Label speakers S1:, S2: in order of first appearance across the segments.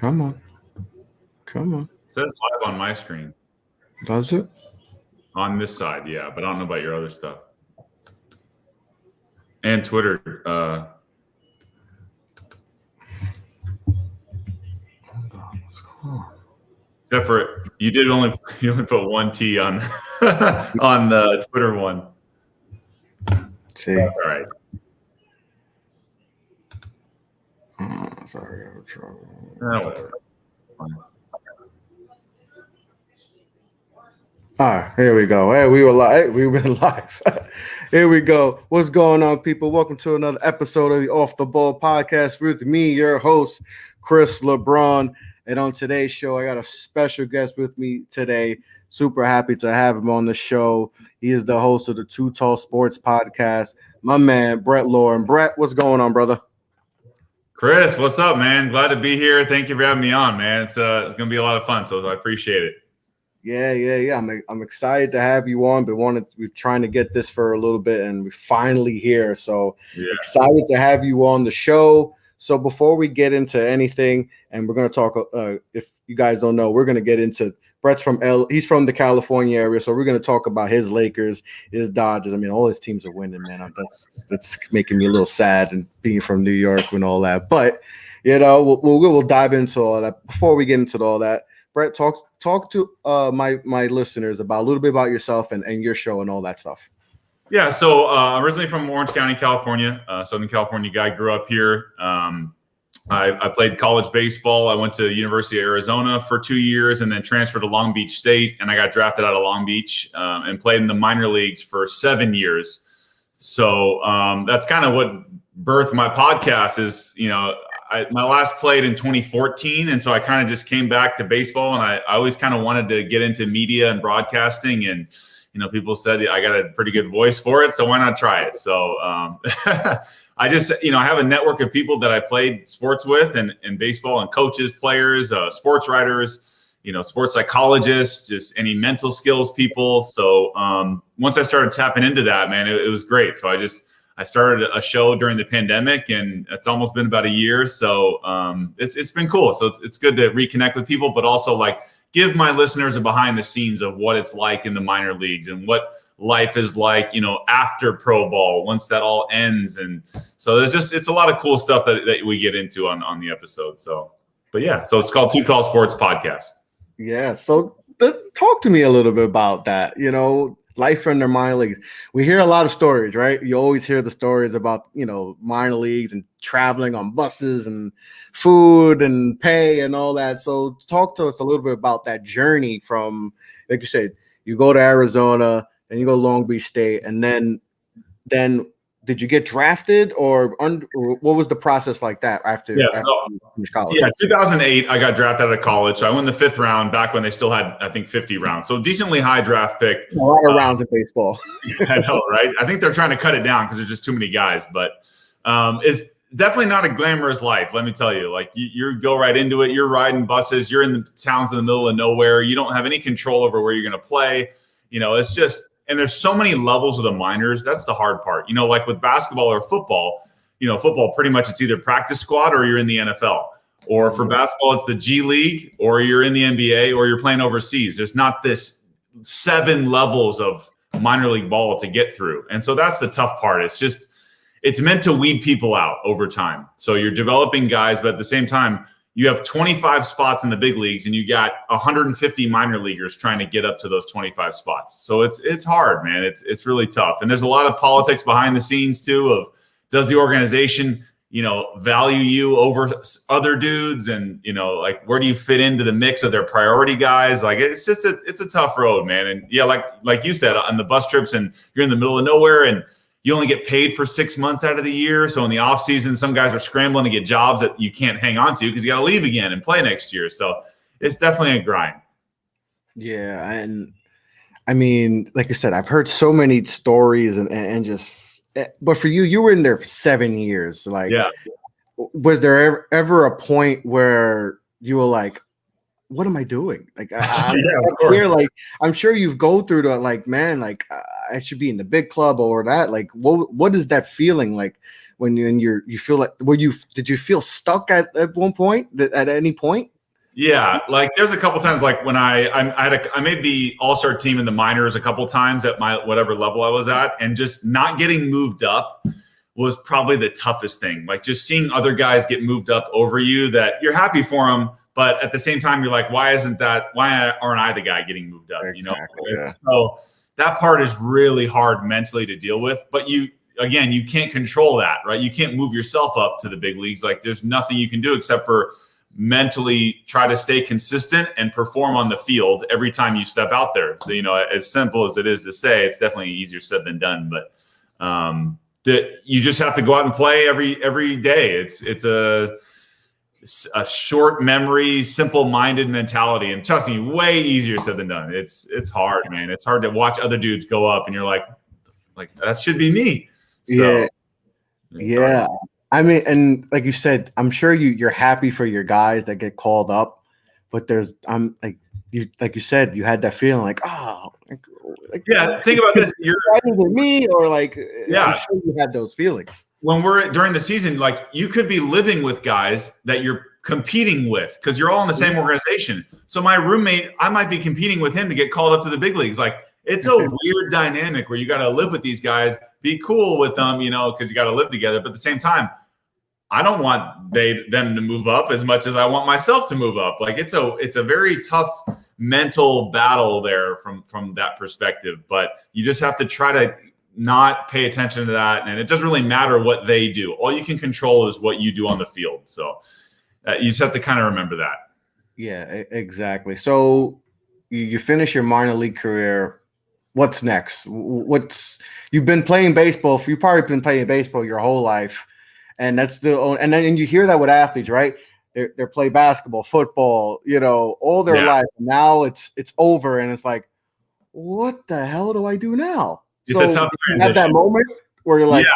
S1: Come on.
S2: It says live on my screen.
S1: Does it?
S2: On this side, yeah, but I don't know about your other stuff. And Twitter.
S1: What's going on?
S2: Except for you only put one T on on the Twitter one.
S1: See.
S2: All right.
S1: Sorry, I'm trying. All right, here we go. Hey, we were live. We've been live. Here we go. What's going on, people? Welcome to another episode of the Off the Ball podcast with me, your host, Chris LeBron. And on today's show, I got a special guest with me today. Super happy to have him on the show. He is the host of the Too Tall Sports podcast. My man, Brett Lorin. Brett, what's going on, brother?
S2: Chris, what's up, man? Glad to be here. Thank you for having me on, man. It's going to be a lot of fun, so I appreciate it.
S1: Yeah. I'm excited to have you on, but we're trying to get this for a little bit, and we're finally here. So excited to have you on the show. So before we get into anything, and we're going to talk, if you guys don't know, we're going to get into Brett's he's from the California area, so we're going to talk about his Lakers, his Dodgers. I mean, all his teams are winning, man. That's making me a little sad, and being from New York and all that. But we'll dive into all that. Before we get into all that, Brett, talk to my listeners about a little bit about yourself and your show and all that stuff.
S2: Yeah, so originally from Orange County, California, Southern California guy. Grew up here. I played college baseball. I went to University of Arizona for 2 years and then transferred to Long Beach State, and I got drafted out of Long Beach and played in the minor leagues for 7 years. So that's kind of what birthed my podcast is, my last played in 2014, and so I kind of just came back to baseball, and I always kind of wanted to get into media and broadcasting, and people said I got a pretty good voice for it, so why not try it? So I just, I have a network of people that I played sports with and baseball, and coaches, players, sports writers, sports psychologists, just any mental skills people. So once I started tapping into that, man, it was great. So I started a show during the pandemic, and it's almost been about a year. So it's been cool. So it's good to reconnect with people, but also give my listeners a behind the scenes of what it's like in the minor leagues and what life is like, after pro ball, once that all ends. And so it's a lot of cool stuff that we get into on the episode. So it's called Too Tall Sports Podcast.
S1: Yeah. So talk to me a little bit about that, life in the minor leagues. We hear a lot of stories, right? You always hear the stories about, minor leagues and traveling on buses and food and pay and all that. So talk to us a little bit about that journey from, like you said, you go to Arizona and you go to Long Beach State, and then did you get drafted or what was the process like that after college?
S2: Yeah, 2008, I got drafted out of college. So I won the 5th round back when they still had, I think, 50 rounds. So decently high draft pick.
S1: A lot of rounds in baseball.
S2: I know, right? I think they're trying to cut it down because there's just too many guys. But it's definitely not a glamorous life, let me tell you. You go right into it. You're riding buses. You're in the towns in the middle of nowhere. You don't have any control over where you're going to play. It's just – and there's so many levels of the minors. That's the hard part. Like with basketball or football, football pretty much it's either practice squad or you're in the NFL. Or for basketball, it's the G League, or you're in the NBA, or you're playing overseas. There's not this 7 levels of minor league ball to get through. And so that's the tough part. It's meant to weed people out over time. So you're developing guys, but at the same time, you have 25 spots in the big leagues, and you got 150 minor leaguers trying to get up to those 25 spots. So it's hard, man. It's really tough. And there's a lot of politics behind the scenes too of, does the organization, value you over other dudes? And, where do you fit into the mix of their priority guys? It's just it's a tough road, man. And yeah, like you said, on the bus trips, and you're in the middle of nowhere, and you only get paid for 6 months out of the year. So in the off season, some guys are scrambling to get jobs that you can't hang on to because you got to leave again and play next year. So it's definitely a grind.
S1: Yeah. And I mean, like I said, I've heard so many stories and just, but for you were in there for 7 years. Was there ever a point where you were like, what am I doing? I'm sure you've go through the I should be in the big club or that. What is that feeling like when you feel like? Did you feel stuck at one point? At any point?
S2: Yeah, like there's a couple times like when I made the all-star team in the minors a couple times at my whatever level I was at, and just not getting moved up was probably the toughest thing. Like just seeing other guys get moved up over you that you're happy for them, but at the same time you're like, why aren't I the guy getting moved up?
S1: Exactly,
S2: So that part is really hard mentally to deal with, but you can't control that, right? You can't move yourself up to the big leagues. Like there's nothing you can do except for mentally try to stay consistent and perform on the field every time you step out there. So, as simple as it is to say, it's definitely easier said than done, but that you just have to go out and play every day. It's a short memory, simple-minded mentality, and trust me, way easier said than done. It's hard, man. It's hard to watch other dudes go up, and you're like that should be me. So,
S1: yeah. I mean, and like you said, I'm sure you're happy for your guys that get called up, but like you said, you had that feeling like,
S2: think about this.
S1: You're fighting with me, or like,
S2: yeah,
S1: I'm sure you had those feelings.
S2: When we're during the season, like you could be living with guys that you're competing with because you're all in the same organization. So my roommate, I might be competing with him to get called up to the big leagues. Like it's a weird dynamic where you got to live with these guys, be cool with them, because you got to live together. But at the same time, I don't want them to move up as much as I want myself to move up. Like it's a very tough mental battle there from that perspective. But you just have to try to not pay attention to that, and it doesn't really matter what they do. All you can control is what you do on the field. So you just have to kind of remember that.
S1: Yeah, exactly. So you finish your minor league career. What's next? You've been playing baseball. You've probably been playing baseball your whole life. And then you hear that with athletes, right? They play basketball, football, all their life. Now it's over, and it's like, what the hell do I do now?
S2: It's a tough transition.
S1: You have that moment where you're like,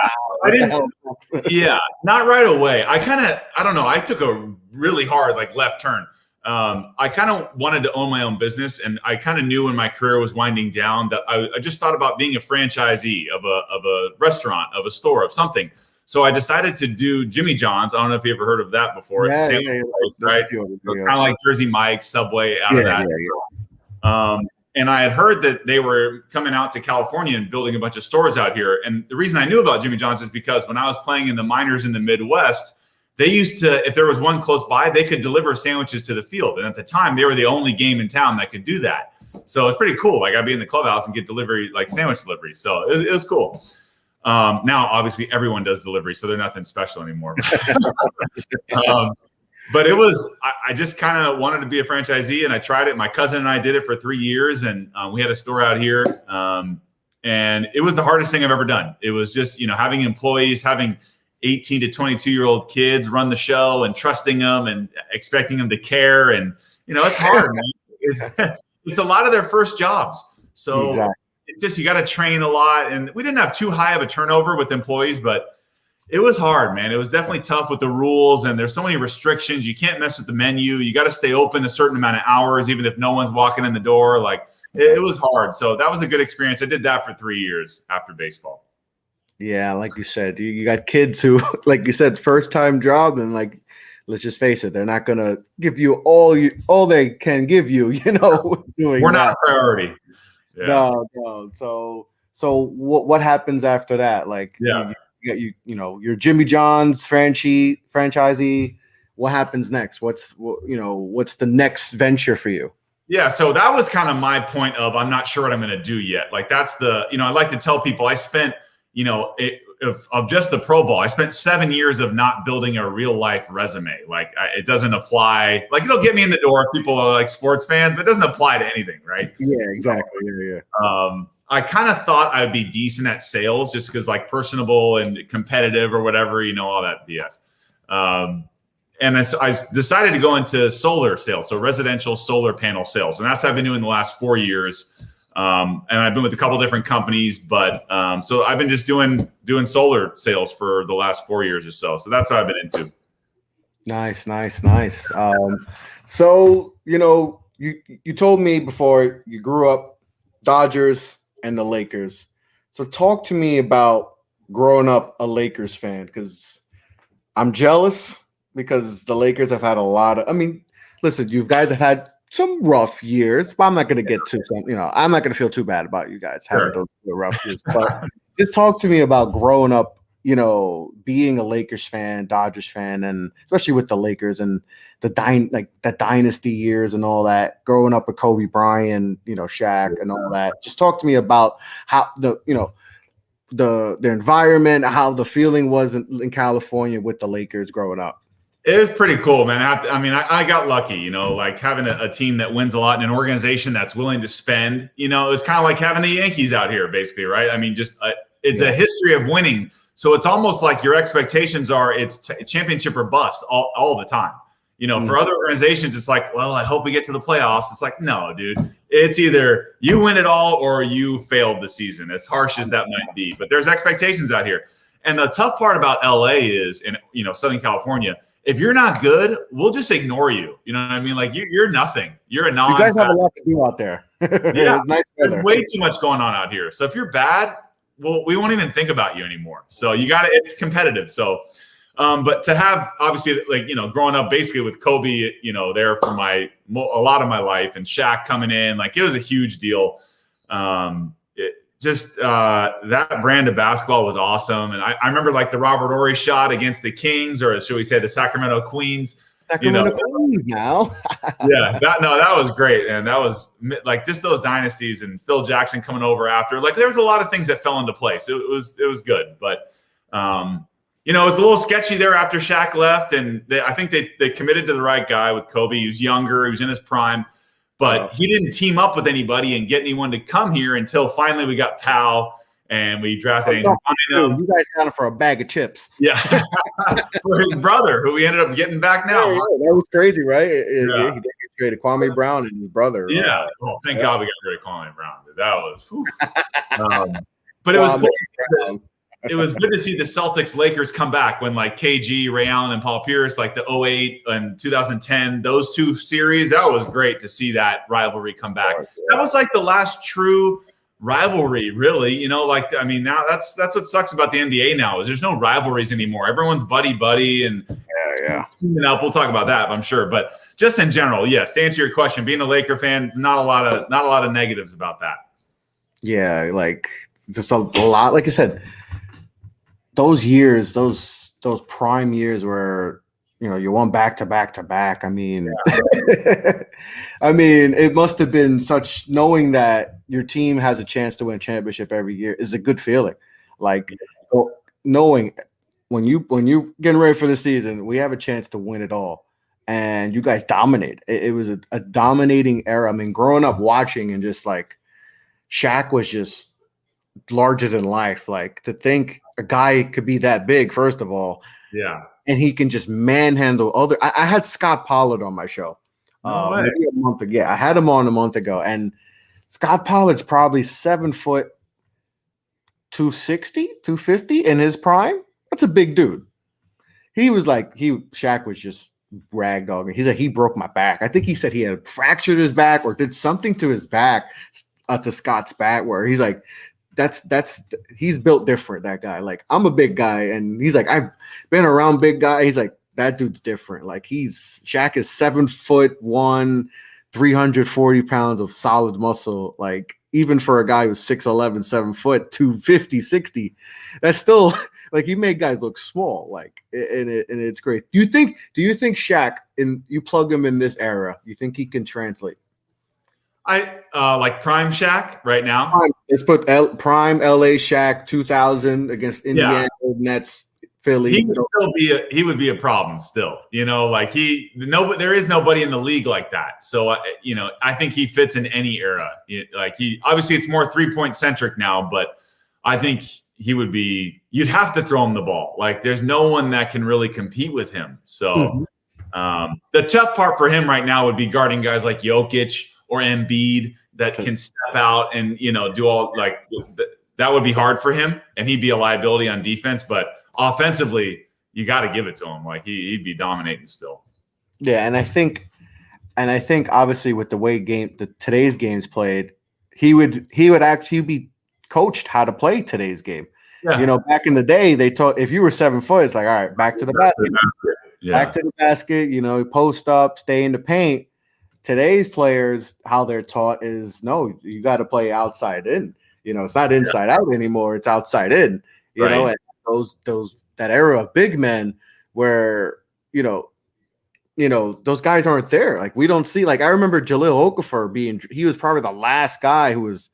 S2: not right away. I don't know. I took a really hard left turn. I kind of wanted to own my own business, and I kind of knew when my career was winding down that I just thought about being a franchisee of a restaurant, of a store, of something. So I decided to do Jimmy John's. I don't know if you ever heard of that before. It's a sandwich place, right? It's kind of like Jersey Mike's, Subway, out of that. And I had heard that they were coming out to California and building a bunch of stores out here. And the reason I knew about Jimmy John's is because when I was playing in the minors in the Midwest, they used to, if there was one close by, they could deliver sandwiches to the field. And at the time, they were the only game in town that could do that. So it's pretty cool. Like I'd be in the clubhouse and get delivery, like sandwich delivery. So it was cool. Now, obviously, everyone does delivery, so they're nothing special anymore. But I just kind of wanted to be a franchisee, and I tried it. My cousin and I did it for 3 years, and we had a store out here. And it was the hardest thing I've ever done. It was just, having employees, having 18 to 22-year-old kids run the show and trusting them and expecting them to care. And, it's hard, man. It's a lot of their first jobs. So exactly. It's just, you got to train a lot. And we didn't have too high of a turnover with employees, but it was hard, man. It was definitely tough with the rules, and there's so many restrictions. You can't mess with the menu. You got to stay open a certain amount of hours, even if no one's walking in the door. Like it was hard. So that was a good experience. I did that for 3 years after baseball.
S1: Yeah, like you said, you got kids who, like you said, first time job, and let's just face it, they're not gonna give you all they can give you. Doing
S2: we're not a priority.
S1: Yeah. No. So what happens after that? You're Jimmy John's franchisee. What happens next? What's the next venture for you?
S2: Yeah, so that was kind of my point of I'm not sure what I'm going to do yet. Like that's I like to tell people I spent of just the Pro Bowl, I spent 7 years of not building a real life resume. It doesn't apply. Like it'll get me in the door if people are like sports fans, but it doesn't apply to anything, right?
S1: Yeah, exactly. Yeah.
S2: I kind of thought I'd be decent at sales just because personable and competitive or whatever, all that BS. And I decided to go into solar sales, so residential solar panel sales. And that's what I've been doing the last 4 years. And I've been with a couple different companies, but so I've been just doing solar sales for the last 4 years or so. So that's what I've been into.
S1: Nice. So, you told me before you grew up Dodgers and the Lakers. So talk to me about growing up a Lakers fan, because I'm jealous because the Lakers have had a lot of, listen, you guys have had some rough years, but I'm not going to get too, I'm not going to feel too bad about you guys having those rough years. But just talk to me about growing up, being a Lakers fan, Dodgers fan, and especially with the Lakers and the dynasty years and all that. Growing up with Kobe Bryant, Shaq, and all that. Just talk to me about how the environment, how the feeling was in California with the Lakers growing up.
S2: It was pretty cool, man. I got lucky, like having a team that wins a lot and an organization that's willing to spend. It was kind of like having the Yankees out here, basically, right? I mean, just it's a history of winning. So it's almost like your expectations are it's championship or bust all the time. For other organizations, it's like, well, I hope we get to the playoffs. It's like, no, dude. It's either you win it all or you failed the season, as harsh as that might be. But there's expectations out here. And the tough part about LA is, in Southern California, if you're not good, we'll just ignore you. You know what I mean? Like you're nothing. You're a non.
S1: You guys have a lot to do out there.
S2: Yeah, nice there's way too much going on out here. So if you're bad, well, we won't even think about you anymore. So it's competitive. So, but to have obviously growing up basically with Kobe, there for a lot of my life, and Shaq coming in, like it was a huge deal. That brand of basketball was awesome. And I remember like the Robert Horry shot against the Kings, or should we say the Sacramento Queens.
S1: Queens now.
S2: Yeah, that was great. And that was like just those dynasties and Phil Jackson coming over after. Like there was a lot of things that fell into place. It was good. But it was a little sketchy there after Shaq left. And I think they committed to the right guy with Kobe. He was younger, he was in his prime. But he didn't team up with anybody and get anyone to come here until finally we got Powell and we drafted Andre Drummond.
S1: You guys got him for a bag of chips.
S2: Yeah. For his brother, who we ended up getting back now.
S1: Yeah, that was crazy, right? He did get traded Kwame Brown and his brother.
S2: Yeah.
S1: Right?
S2: Well, thank God we got rid of Kwame Brown. That was but it was cool. It was good to see the Celtics Lakers come back when like KG, Ray Allen, and Paul Pierce, like the 2008 and 2010, those two series. That was great to see that rivalry come back. That was like the last true rivalry, really. Now that's what sucks about the NBA now is there's no rivalries anymore. Everyone's buddy, and we'll talk about that, I'm sure. But just in general, yes. To answer your question, being a Laker fan, not a lot of negatives about that.
S1: Yeah, like just a lot. Like I said. Those years, those prime years where you won back to back. I mean, it must have been such knowing that your team has a chance to win a championship every year is a good feeling. Like knowing when you getting ready for the season, we have a chance to win it all, and you guys dominate. It was a dominating era. I mean, growing up watching and just like Shaq was just larger than life. Like to think a guy could be that big, first of all.
S2: Yeah.
S1: And he can just manhandle other. I had Scott Pollard on my show. Maybe a month ago. Yeah, I had him on a month ago. And Scott Pollard's probably 7 foot 260, 250 in his prime. That's a big dude. He was like, Shaq was just ragdogging. He's like, he broke my back. I think he said he had fractured his back or did something to his back, to Scott's back, where he's like, he's built different, that guy. Like, I'm a big guy, and he's like, I've been around big guy. He's like, that dude's different. Like, Shaq is 7'1", 340 pounds of solid muscle. Like, even for a guy who's 6'11", 7 foot, 250, 60, that's still like he made guys look small. Like, and it's great. Do you think Shaq, you plug him in this era, you think he can translate?
S2: I like prime Shaq right now.
S1: Let's put prime LA Shaq 2000 against Indiana Nets, Philly.
S2: He would be a problem still. Like there is nobody in the league like that. So I think he fits in any era. Like obviously it's more 3-point centric now, but I think he would be. You'd have to throw him the ball. Like there's no one that can really compete with him. So the tough part for him right now would be guarding guys like Jokic or Embiid that can step out and, do all like that would be hard for him, and he'd be a liability on defense. But offensively, you got to give it to him. Like he'd be dominating still. Yeah.
S1: And I think obviously with the way today's game's played, he would actually be coached how to play today's game. Yeah. Back in the day, they taught if you were 7 foot, it's like, all right, back to the basket. back to the basket, post up, stay in the paint. Today's players, how they're taught is no, you got to play outside in. It's not inside out anymore. It's outside in. And that era of big men where those guys aren't there. Like we don't see. Like I remember Jahlil Okafor he was probably the last guy who was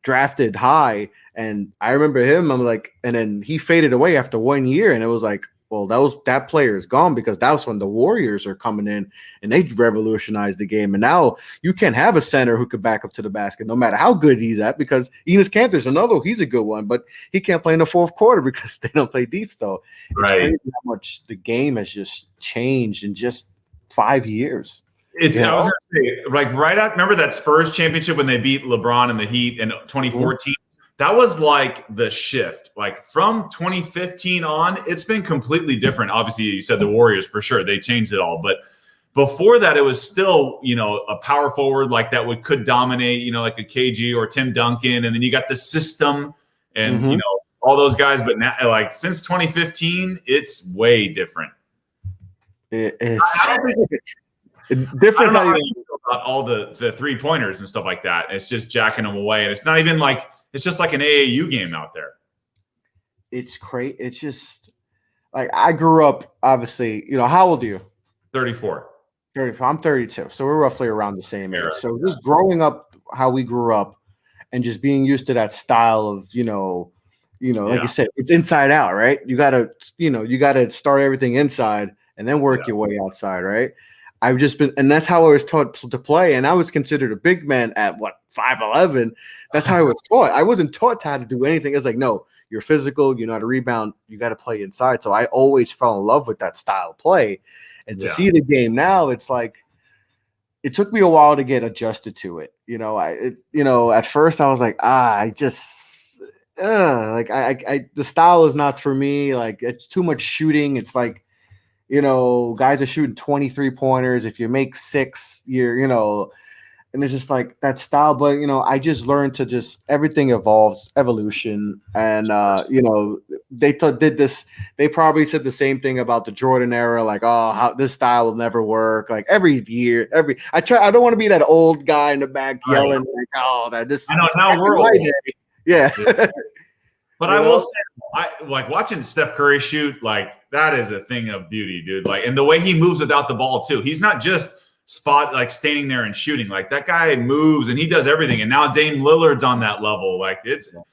S1: drafted high, and I remember him. I'm like, and then he faded away after 1 year, and it was like, well, that player is gone because that was when the Warriors are coming in and they revolutionized the game. And now you can't have a center who could back up to the basket no matter how good he's at, because Enes Kanter's he's a good one, but he can't play in the fourth quarter because they don't play deep. So it's crazy how much the game has just changed in just 5 years.
S2: I was going to say, like remember that Spurs championship when they beat LeBron and the Heat in 2014? That was like the shift. Like from 2015 on, it's been completely different. Obviously, you said the Warriors for sure. They changed it all. But before that, it was still, a power forward like that could dominate, like a KG or Tim Duncan. And then you got the system and, all those guys. But now, like since 2015, it's way different.
S1: It's different.
S2: I don't know how you feel about all the 3-pointers and stuff like that. It's just jacking them away. And it's not even like, it's just like an AAU game out there.
S1: It's crazy. It's just like I grew up, obviously, how old are you?
S2: 34.
S1: 34. I'm 32. So we're roughly around the same age. So just growing up how we grew up and just being used to that style of, like you said, it's inside out, right? You gotta start everything inside and then work your way outside, right? I've just been, and that's how I was taught to play. And I was considered a big man at 5'11". That's how I was taught. I wasn't taught how to do anything. It's like, no, you're physical, you know how to rebound, you got to play inside. So I always fell in love with that style of play. And to see the game now, it's like, it took me a while to get adjusted to it. At first I was like, the style is not for me. Like it's too much shooting. It's like, guys are shooting 23 pointers. If you make 6, and it's just like that style. But, I just learned to everything evolves, evolution. And, they did this. They probably said the same thing about the Jordan era. Like, how this style will never work. Like every year, I don't want to be that old guy in the back yelling like,
S2: I know now we're
S1: yeah.
S2: But I will say, I like watching Steph Curry shoot. Like that is a thing of beauty, dude. Like, and the way he moves without the ball too. He's not just standing there and shooting. Like that guy moves and he does everything. And now Dame Lillard's on that level. Like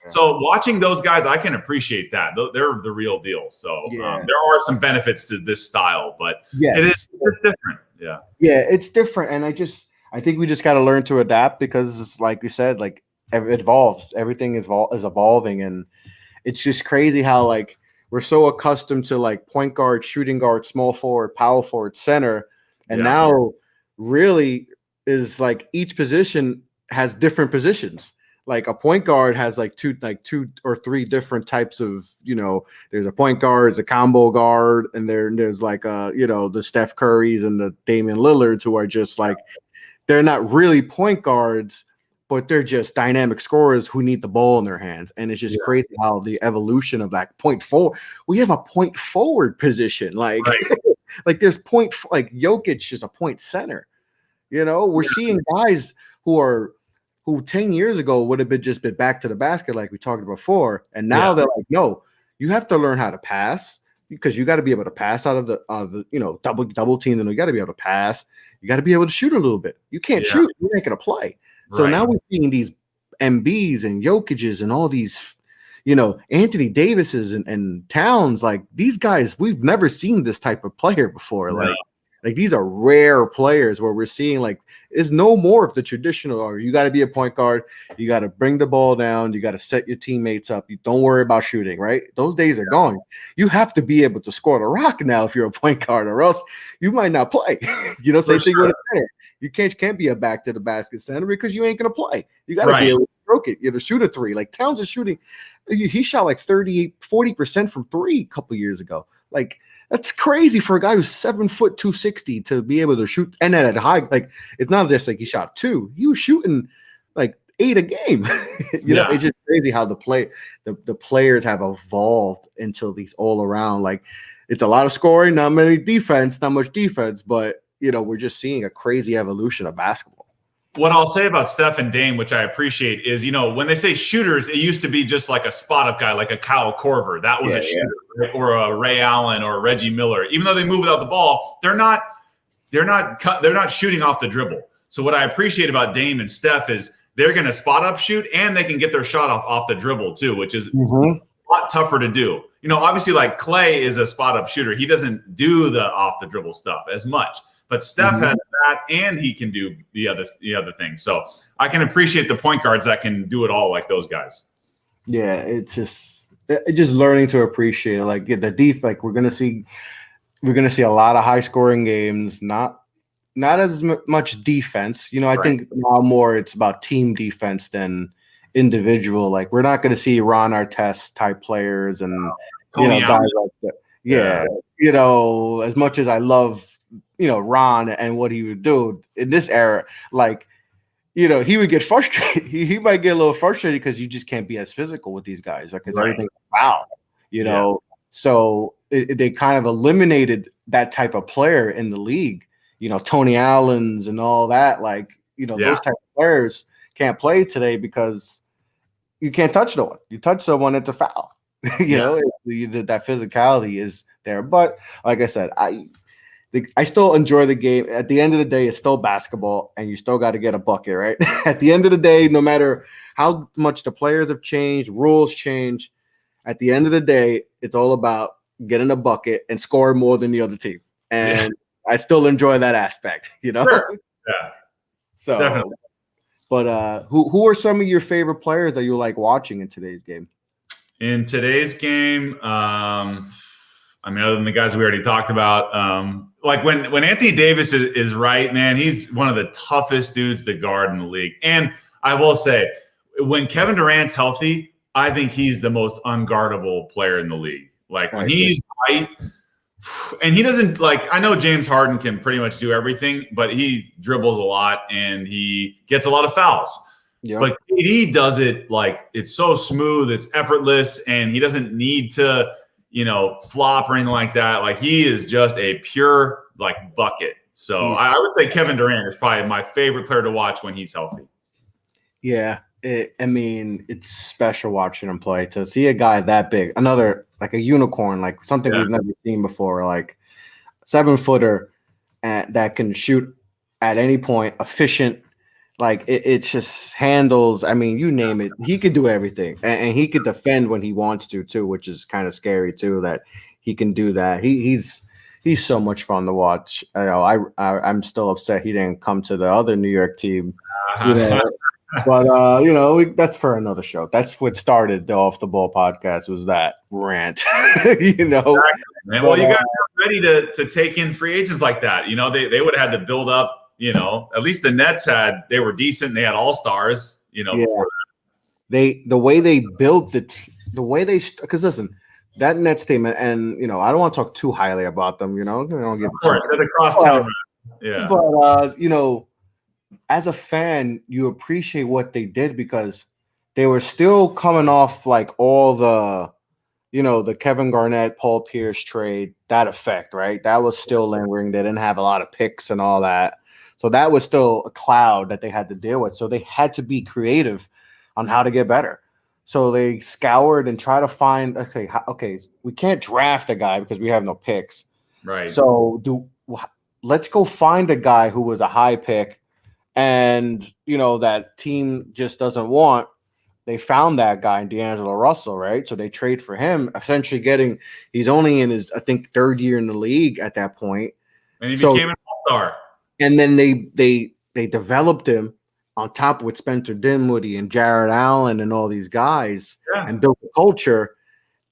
S2: so watching those guys, I can appreciate that. They're the real deal. So there are some benefits to this style, but it's different. Yeah,
S1: it's different. And I think we just got to learn to adapt because, like we said, like it evolves. Everything is evolving, and it's just crazy how like we're so accustomed to like point guard, shooting guard, small forward, power forward, center, and now really is like each position has different positions. Like a point guard has like two or three different types of, there's a point guard, there's a combo guard, and there's like the Steph Currys and the Damian Lillards who are just like they're not really point guards, but they're just dynamic scorers who need the ball in their hands. And it's just crazy how the evolution of that point forward. We have a point forward position. Like, like there's like Jokic is a point center. We're seeing guys who 10 years ago would have just been back to the basket like we talked about before. And now they're like, no, you have to learn how to pass because you got to be able to pass out of the double team. And you got to be able to pass. You got to be able to shoot a little bit. You can't shoot. You're not going to play. So now we're seeing these MBs and Jokic's and all these, Anthony Davises and Towns. Like these guys, we've never seen this type of player before. Like these are rare players where we're seeing like it's no more of the traditional. Or you got to be a point guard. You got to bring the ball down. You got to set your teammates up. You don't worry about shooting. Right? Those days are gone. You have to be able to score the rock now if you're a point guard, or else you might not play. Same thing with a center. You can't be a back to the basket center because you ain't gonna play. You got to be able to stroke it. You have to shoot a three. Like Towns is shooting. He shot like 40% from three a couple years ago. Like that's crazy for a guy who's 7 foot 260 to be able to shoot. And then at high, like it's not just like he shot 2. He was shooting like 8 a game. It's just crazy how the players have evolved until these all around like. it's a lot of scoring, not much defense, but we're just seeing a crazy evolution of basketball.
S2: What I'll say about Steph and Dame, which I appreciate, is, when they say shooters, it used to be just like a spot-up guy, like a Kyle Korver. That was a shooter, right? Or a Ray Allen or a Reggie Miller. Even though they move without the ball, they're not shooting off the dribble. So what I appreciate about Dame and Steph is they're going to spot-up shoot, and they can get their shot off the dribble too, which is a lot tougher to do. Obviously, like Clay is a spot-up shooter. He doesn't do the off-the-dribble stuff as much. But Steph has that, and he can do the other thing. So I can appreciate the point guards that can do it all like those guys.
S1: Yeah, it's just learning to appreciate it. Like the def, like we're gonna see a lot of high scoring games. Not as much defense. I think now more it's about team defense than individual. Like we're not gonna see Ron Artest type players and guys like that. Yeah, as much as I love. Ron and what he would do in this era, like, he would get frustrated. He might get a little frustrated because you just can't be as physical with these guys, like, because everything's foul, So they kind of eliminated that type of player in the league. Tony Allen's and all that, like, those type of players can't play today because you can't touch no one. You touch someone, it's a foul. That physicality is there. But like I said, I still enjoy the game. At the end of the day, it's still basketball, and you still got to get a bucket, right? At the end of the day, no matter how much the players have changed, rules change, at the end of the day, it's all about getting a bucket and scoring more than the other team. And I still enjoy that aspect,
S2: Sure. Yeah.
S1: So, definitely. But who are some of your favorite players that you like watching in today's game?
S2: In today's game, other than the guys we already talked about, like when Anthony Davis is right, man, he's one of the toughest dudes to guard in the league. And I will say, when Kevin Durant's healthy, I think he's the most unguardable player in the league. Like when he's right, and he doesn't I know James Harden can pretty much do everything, but he dribbles a lot and he gets a lot of fouls. Yep. But KD does it like it's so smooth, it's effortless, and he doesn't need to flop or anything like that. Like he is just a pure bucket. So I would say Kevin Durant is probably my favorite player to watch when he's healthy.
S1: Yeah. It's special watching him play, to see a guy that big, another like a unicorn, like something we've never seen before, like 7-footer that can shoot at any point, efficient. Like it just handles. You name it. He could do everything, and he could defend when he wants to too, which is kind of scary too. That he can do that. He's so much fun to watch. I'm still upset he didn't come to the other New York team. But that's for another show. That's what started the Off the Ball podcast, was that rant.
S2: Exactly, man. Well, you got ready to take in free agents like that. They would have had to build up. At least the Nets they were decent. They had all-stars, before
S1: that. The way they built because listen, that Nets team, and I don't want to talk too highly about them,
S2: of course, they're the crosstown. Yeah.
S1: But as a fan, you appreciate what they did because they were still coming off like all the the Kevin Garnett, Paul Pierce trade, that effect, right? That was still lingering. They didn't have a lot of picks and all that. So that was still a cloud that they had to deal with. So they had to be creative on how to get better. So they scoured and try to find, okay, we can't draft a guy because we have no picks.
S2: Right.
S1: So let's go find a guy who was a high pick and, that team just doesn't want. They found that guy in D'Angelo Russell, right? So they trade for him, essentially he's only in his, I think, third year in the league at that point.
S2: And he became an all-star.
S1: And then they developed him on top with Spencer Dinwiddie and Jared Allen and all these guys and built the culture.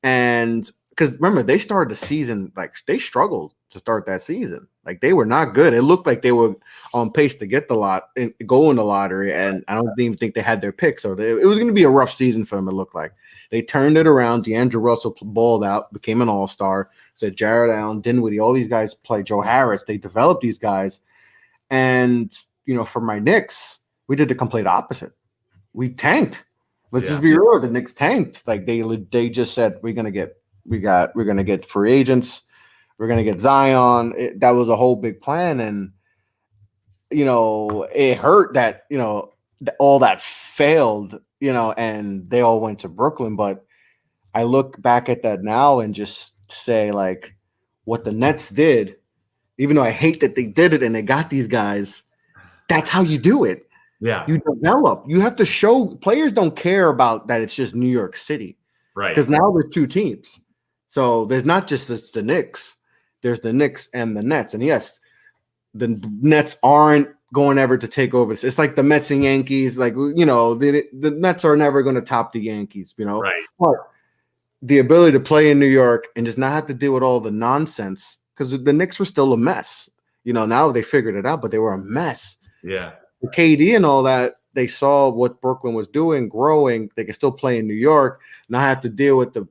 S1: And because remember, they started the season, they struggled to start that season. Like they were not good. It looked like they were on pace to get go in the lottery. And I don't even think they had their pick. So it was going to be a rough season for them, it looked like. They turned it around. D'Angelo Russell balled out, became an all-star. Said Jared Allen, Dinwiddie, all these guys play. Joe Harris. They developed these guys. And, for my Knicks, we did the complete opposite. We tanked. Let's just be real. The Knicks tanked. Like they just said, we're gonna get free agents. We're gonna get Zion. That was a whole big plan, and it hurt that all that failed. And they all went to Brooklyn. But I look back at that now and just say like, what the Nets did, even though I hate that they did it and they got these guys. That's how you do it.
S2: Yeah.
S1: You develop. You have to show players don't care about that it's just New York City.
S2: Right.
S1: Because now there's two teams. So there's not just the Knicks. There's the Knicks and the Nets. And yes, the Nets aren't going ever to take over. It's like the Mets and Yankees. Like, the Nets are never going to top the Yankees,
S2: Right.
S1: But the ability to play in New York and just not have to deal with all the nonsense, because the Knicks were still a mess. Now they figured it out, but they were a mess.
S2: Yeah.
S1: The KD and all that, they saw what Brooklyn was doing, growing. They could still play in New York, not have to deal with the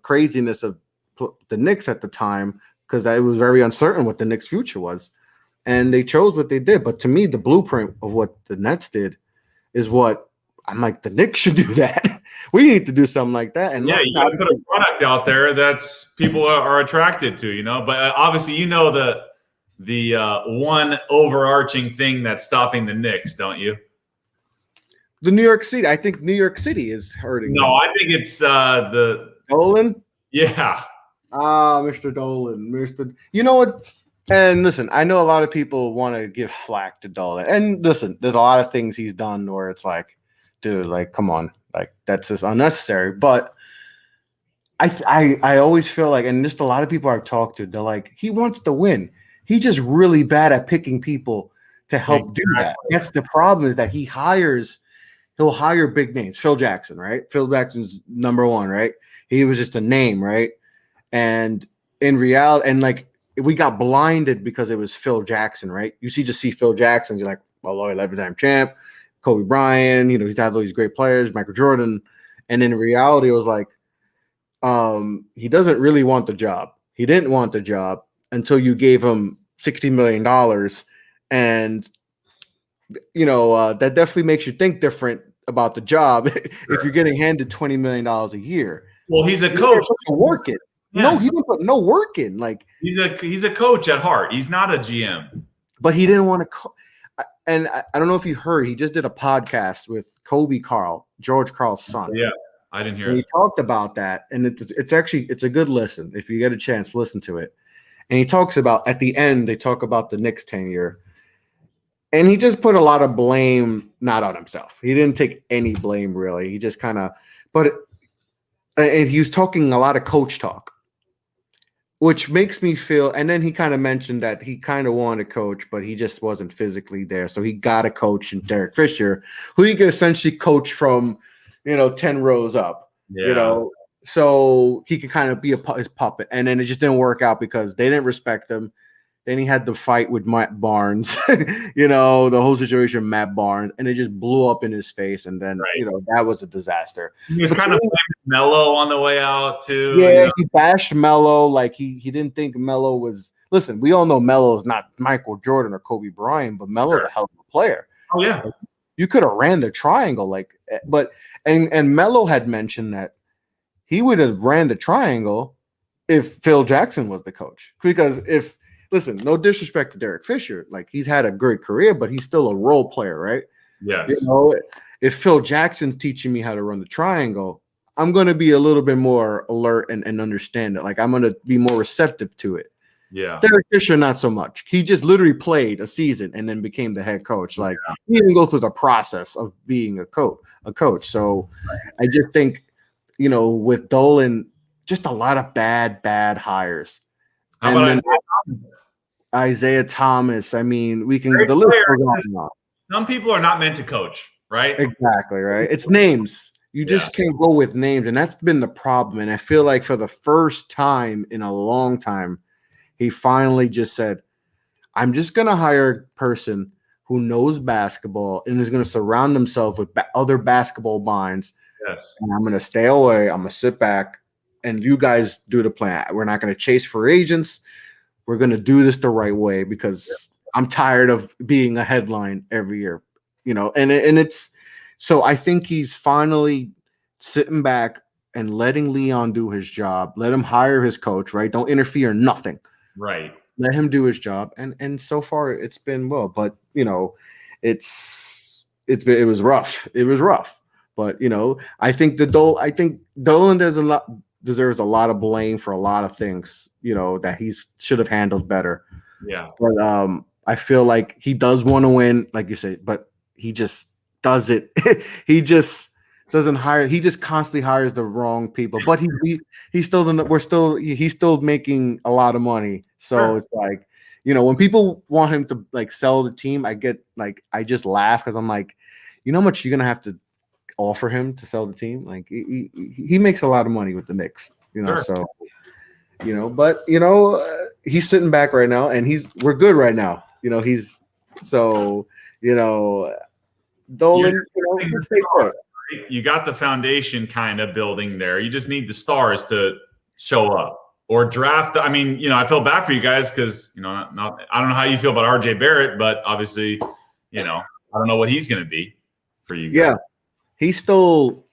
S1: craziness of the Knicks at the time, because it was very uncertain what the Knicks' future was. And they chose what they did. But to me, the blueprint of what the Nets did is what I'm like, the Knicks should do that. We need to do something like that. And
S2: you got to put a product out there that's people are attracted to, But obviously, the one overarching thing that's stopping the Knicks, don't you?
S1: The New York City. I think New York City is hurting.
S2: No, I think it's the
S1: Dolan.
S2: Yeah.
S1: Mr. Dolan, You know what? And listen, I know a lot of people want to give flack to Dolan. And listen, there's a lot of things he's done where it's like, dude, like, come on, like that's just unnecessary. But I always feel like, and just a lot of people I've talked to, they're like, he wants to win. He's just really bad at picking people to help do that. That's the problem, is that he'll hire big names. Phil Jackson, right? Phil Jackson's number one, right? He was just a name, right? And in reality, and like, we got blinded because it was Phil Jackson, right? You see Phil Jackson, you're like, well, 11-time champ, Kobe Bryant, he's had all these great players, Michael Jordan. And in reality, it was like, he doesn't really want the job. He didn't want the job until you gave him $60 million. And, that definitely makes you think different about the job if you're getting handed $20 million a year.
S2: Well, he's a coach.
S1: To work it. Yeah. No, he didn't put no work in. Like,
S2: he's a coach at heart. He's not a GM.
S1: But he didn't want to. And I don't know if you heard, he just did a podcast with Kobe Carl, George Carl's son.
S2: Yeah, I didn't hear it.
S1: He talked about that, and it's a good listen. If you get a chance, listen to it. And he talks about, at the end, they talk about the Knicks tenure. And he just put a lot of blame, not on himself. He didn't take any blame, really. He just kind of, and he was talking a lot of coach talk, which makes me feel, and then he kind of mentioned that he kind of wanted to coach, but he just wasn't physically there. So he got a coach in Derek Fisher, who he could essentially coach from, 10 rows up, so he could kind of be his puppet. And then it just didn't work out because they didn't respect him. Then he had the fight with Matt Barnes, the whole situation with Matt Barnes, and it just blew up in his face. And then, that was a disaster.
S2: He was kind of Melo on the way out too.
S1: Yeah, he bashed Melo. Like he didn't think Melo was. Listen, we all know Melo is not Michael Jordan or Kobe Bryant, but Melo's a hell of a player.
S2: Oh yeah,
S1: like, you could have ran the triangle, and Melo had mentioned that he would have ran the triangle if Phil Jackson was the coach, because listen, no disrespect to Derek Fisher. Like, he's had a great career, but he's still a role player, right?
S2: Yes.
S1: If Phil Jackson's teaching me how to run the triangle, I'm going to be a little bit more alert and understand it. Like, I'm going to be more receptive to it.
S2: Yeah.
S1: Derek Fisher, not so much. He just literally played a season and then became the head coach. Like, he didn't go through the process of being a coach. So I just think, with Dolan, just a lot of bad hires.
S2: How about
S1: Isaiah Thomas? I mean, we can the list goes on.
S2: Some people are not meant to coach, right?
S1: Exactly, right. It's names. You just can't go with names, and that's been the problem. And I feel like for the first time in a long time, he finally just said, I'm just going to hire a person who knows basketball and is going to surround himself with other basketball minds.
S2: Yes.
S1: And I'm going to stay away. I'm going to sit back, and you guys do the plan. We're not going to chase free agents. We're going to do this the right way, because I'm tired of being a headline every year, and it's so I think he's finally sitting back and letting Leon do his job. Let him hire his coach, right? Don't interfere, nothing.
S2: Right.
S1: Let him do his job, and so far it's been well. But it was rough. It was rough. But I think Dolan deserves a lot of blame for a lot of things. That he should have handled better.
S2: Yeah.
S1: But I feel like he does want to win, like you say, but he just does it. He just doesn't hire. He just constantly hires the wrong people. But he's still making a lot of money. So
S2: Sure.
S1: It's like, when people want him to like sell the team, I just laugh because I'm like, how much you're gonna have to offer him to sell the team? Like he makes a lot of money with the Knicks,
S2: Sure.
S1: So. But he's sitting back right now, and we're good right now. He's so Dolan.
S2: You got the foundation kind of building there. You just need the stars to show up or draft. I mean, I feel bad for you guys because I don't know how you feel about RJ Barrett, but obviously, I don't know what he's going to be for you guys.
S1: Yeah, he's
S2: young.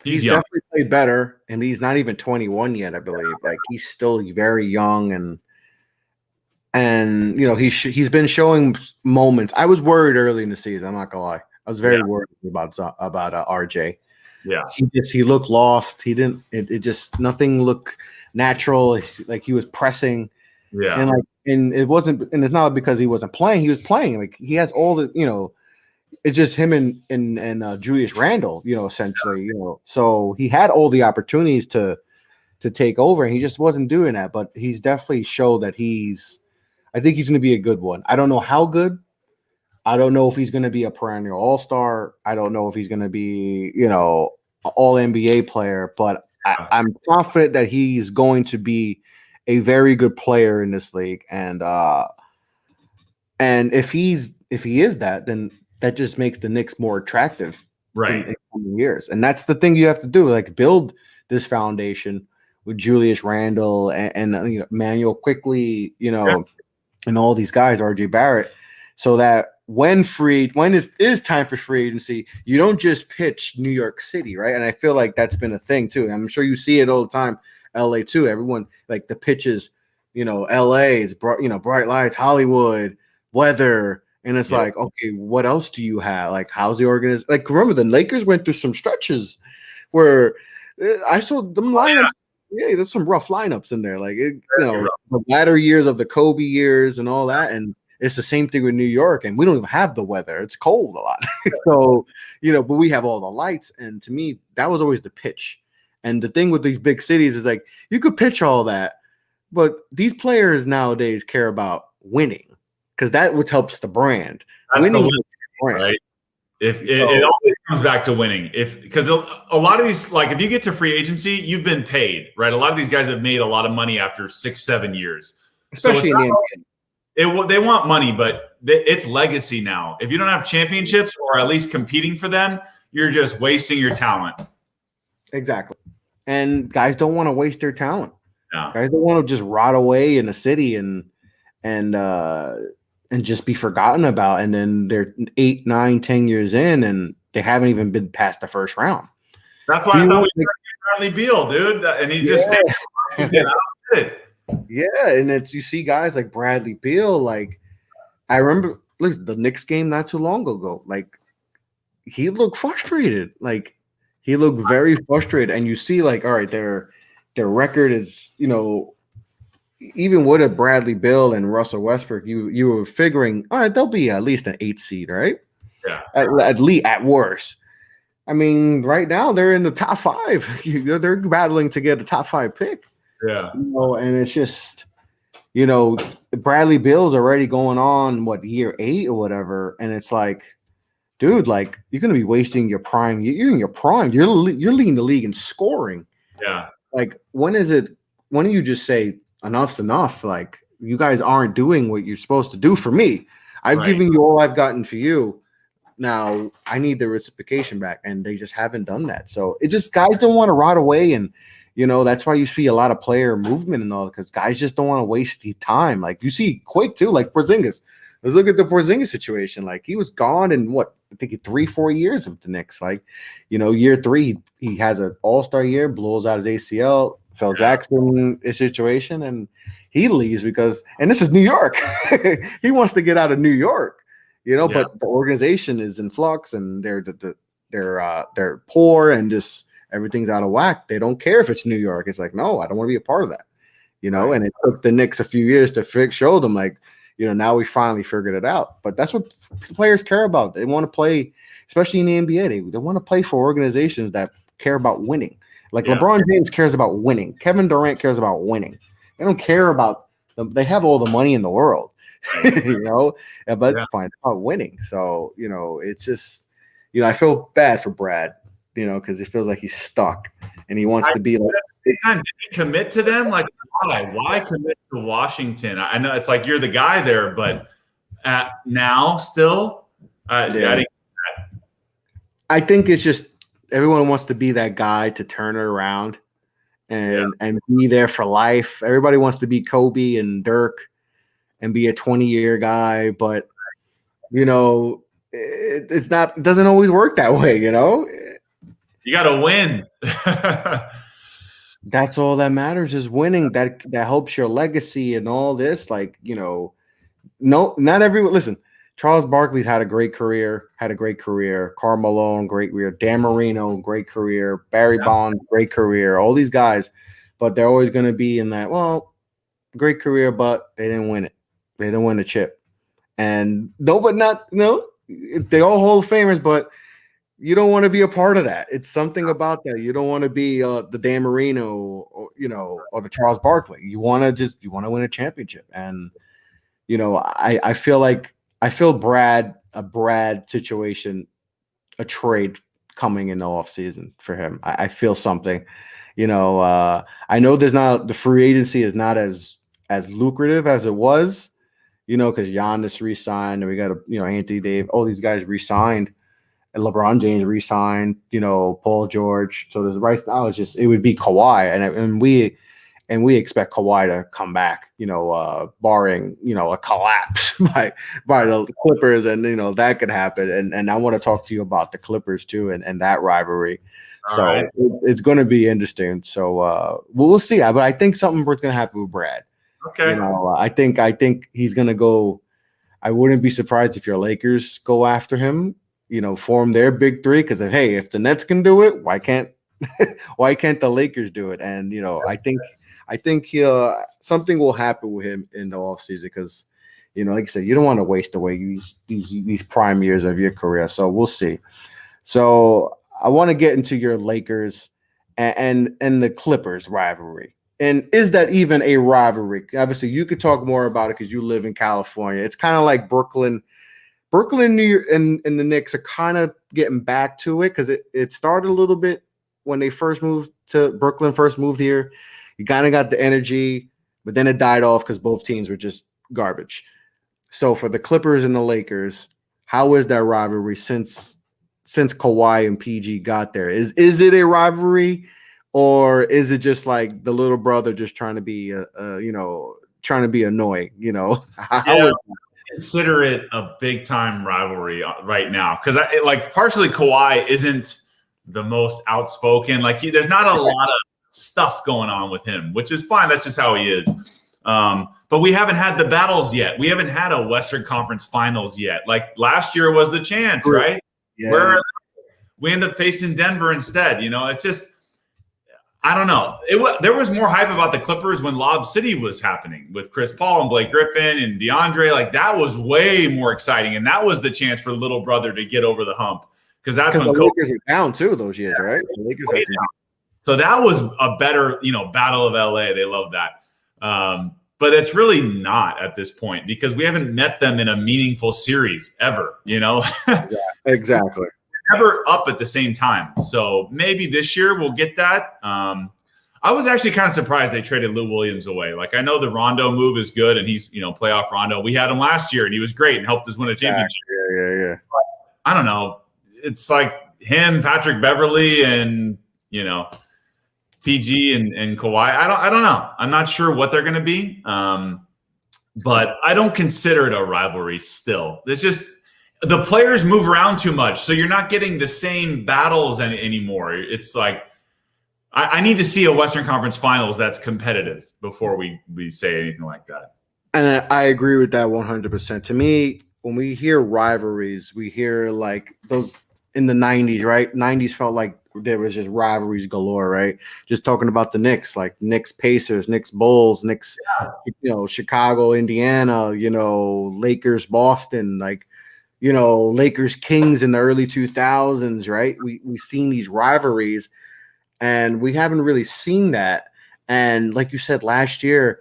S1: Definitely played better, and he's not even 21 yet, I believe. Like he's still very young, and he's been showing moments. I was worried early in the season. I'm not gonna lie. I was very worried about RJ.
S2: Yeah,
S1: he looked lost. He didn't. It just nothing looked natural. Like he was pressing.
S2: Yeah,
S1: and it wasn't. And it's not because he wasn't playing. He was playing. Like he has all the It's just him and Julius Randle, essentially, So he had all the opportunities to take over, and he just wasn't doing that. But he's definitely showed that I think he's going to be a good one. I don't know how good. I don't know if he's going to be a perennial All-Star. I don't know if he's going to be, All NBA player. But I'm confident that he's going to be a very good player in this league. And if he is that, then that just makes the Knicks more attractive in coming years. And that's the thing you have to do, like build this foundation with Julius Randle and Manuel Quickly, and all these guys, RJ Barrett, so that when it is time for free agency, you don't just pitch New York City, right? And I feel like that's been a thing too. I'm sure you see it all the time. LA too. Everyone like the pitches, LA is bright lights, Hollywood, weather. And it's like, okay, what else do you have? Like, how's the organization? Like, remember the Lakers went through some stretches where I saw them lineups. Yeah, there's some rough lineups in there. Like, the latter years of the Kobe years and all that. And it's the same thing with New York. And we don't even have the weather. It's cold a lot. So, but we have all the lights. And to me, that was always the pitch. And the thing with these big cities is like, you could pitch all that, but these players nowadays care about winning. Because that which helps the brand.
S2: That's winning the brand. Right? It always comes back to winning. Because a lot of these, like if you get to free agency, you've been paid, right? A lot of these guys have made a lot of money after 6-7 years.
S1: Especially in the
S2: NBA. They want money, but it's legacy now. If you don't have championships or at least competing for them, you're just wasting your talent.
S1: Exactly. And guys don't want to waste their talent.
S2: No.
S1: Guys don't want to just rot away in a city and just be forgotten about, and then they're 8, 9, 10 years in, and they haven't even been past the first round.
S2: That's why I thought we were Bradley Beal, dude, and he just stayed.
S1: Yeah, and you see guys like Bradley Beal. Like I remember, the Knicks game not too long ago. Like he looked frustrated. Like he looked very frustrated, and you see, like, all right, their record is, even with a Bradley Beal and Russell Westbrook, you were figuring, all right, they'll be at least an 8 seed, right?
S2: Yeah.
S1: At least, at worst. I mean, right now they're in the top 5. They're battling to get a top 5 pick.
S2: Yeah.
S1: And it's just, Bradley Beal's already going on year 8 or whatever, and it's like, dude, like you're gonna be wasting your prime. You're in your prime. You're leading the league in scoring.
S2: Yeah.
S1: Like when do you just say enough's enough? Like you guys aren't doing what you're supposed to do for me. I've given you all I've gotten for you. Now I need the reciprocation back, and they just haven't done that. So it just guys don't want to rot away, and that's why you see a lot of player movement and all, because guys just don't want to waste the time. Like you see quick too, like Porzingis. Let's look at the Porzingis situation. Like he was gone in I think 3-4 years of the Knicks. Like, year 3 he has an all-star year, blows out his ACL, Phil Jackson situation, and he leaves because, and this is New York. He wants to get out of New York, but the organization is in flux, and they're poor, and just everything's out of whack. They don't care if it's New York. It's like, no, I don't want to be a part of that, and it took the Knicks a few years to show them, like, now we finally figured it out. But that's what players care about. They want to play, especially in the NBA. They want to play for organizations that care about winning. Like LeBron James cares about winning. Kevin Durant cares about winning. They don't care about them. They have all the money in the world, but it's fine. It's about winning. So, it's just, I feel bad for Brad, because it feels like he's stuck and he wants to be like.
S2: Did he commit to them? Like, why commit to Washington? I know it's like you're the guy there, but now still,
S1: I think it's just everyone wants to be that guy to turn it around and be there for life. Everybody wants to be Kobe and Dirk and be a 20-year guy, but it doesn't always work that way. You
S2: got to win.
S1: That's all that matters is winning. That helps your legacy and all this. Like, no, not everyone. Listen, Charles Barkley's had a great career. Karl Malone, great career. Dan Marino, great career. Barry Bonds, great career. All these guys, but they're always going to be in that, great career, but they didn't win it. They didn't win the chip. And they're all Hall of Famers, but you don't want to be a part of that. It's something about that. You don't want to be the Dan Marino or the Charles Barkley. You want to win a championship. And, I feel a Brad situation, a trade coming in the offseason for him. I feel something, I know the free agency is not as lucrative as it was, because Giannis re-signed and we got Anthony Davis, all these guys re-signed. And LeBron James re-signed, Paul George. So there's right now it would be Kawhi, and we expect Kawhi to come back, barring a collapse by the Clippers, and that could happen. And I want to talk to you about the Clippers too, and that rivalry. It's going to be interesting. So we'll see. But I think something was going to happen with Brad.
S2: Okay.
S1: I think he's going to go. I wouldn't be surprised if your Lakers go after him. Form their big three, because if the Nets can do it, why can't the Lakers do it? And I think something will happen with him in the offseason, because like I said, you don't want to waste away these prime years of your career. So we'll see. So I want to get into your Lakers and the Clippers rivalry. And is that even a rivalry? Obviously, you could talk more about it because you live in California. It's kind of like Brooklyn, New York, and the Knicks are kind of getting back to it, because it started a little bit when they first moved to Brooklyn, here. You kind of got the energy, but then it died off because both teams were just garbage. So for the Clippers and the Lakers, how is that rivalry since Kawhi and PG got there? Is it a rivalry, or is it just like the little brother just trying to be annoying?
S2: Consider it a big time rivalry right now, because partially Kawhi isn't the most outspoken. Like there's not a lot of stuff going on with him, which is fine. That's just how he is. But we haven't had the battles yet. We haven't had a Western Conference Finals yet. Like last year was the chance, right?
S1: Yeah.
S2: Where we end up facing Denver instead. It's just, I don't know. There was more hype about the Clippers when Lob City was happening with Chris Paul and Blake Griffin and DeAndre. Like that was way more exciting, and that was the chance for the little brother to get over the hump, because that's when
S1: the Lakers were down too those years, right? The Lakers were down.
S2: So that was a better, Battle of LA. They love that. But it's really not at this point, because we haven't met them in a meaningful series ever, Yeah,
S1: exactly.
S2: Never up at the same time. So maybe this year we'll get that. I was actually kind of surprised they traded Lou Williams away. Like, I know the Rondo move is good, and he's, playoff Rondo. We had him last year, and he was great and helped us win a championship.
S1: Yeah.
S2: But I don't know. It's like him, Patrick Beverley, and, PG and Kawhi. I don't know. I'm not sure what they're going to be. But I don't consider it a rivalry still. It's just the players move around too much, so you're not getting the same battles anymore. It's like I need to see a Western Conference Finals that's competitive before we say anything like that.
S1: And I agree with that 100%. To me, when we hear rivalries, we hear like those in the 90s, right? 90s felt like there was just rivalries galore, right? Just talking about the Knicks, like Knicks Pacers, Knicks Bulls, Knicks, Chicago, Indiana, Lakers Boston, like, Lakers Kings in the early 2000s, right? We've seen these rivalries, and we haven't really seen that. And like you said last year,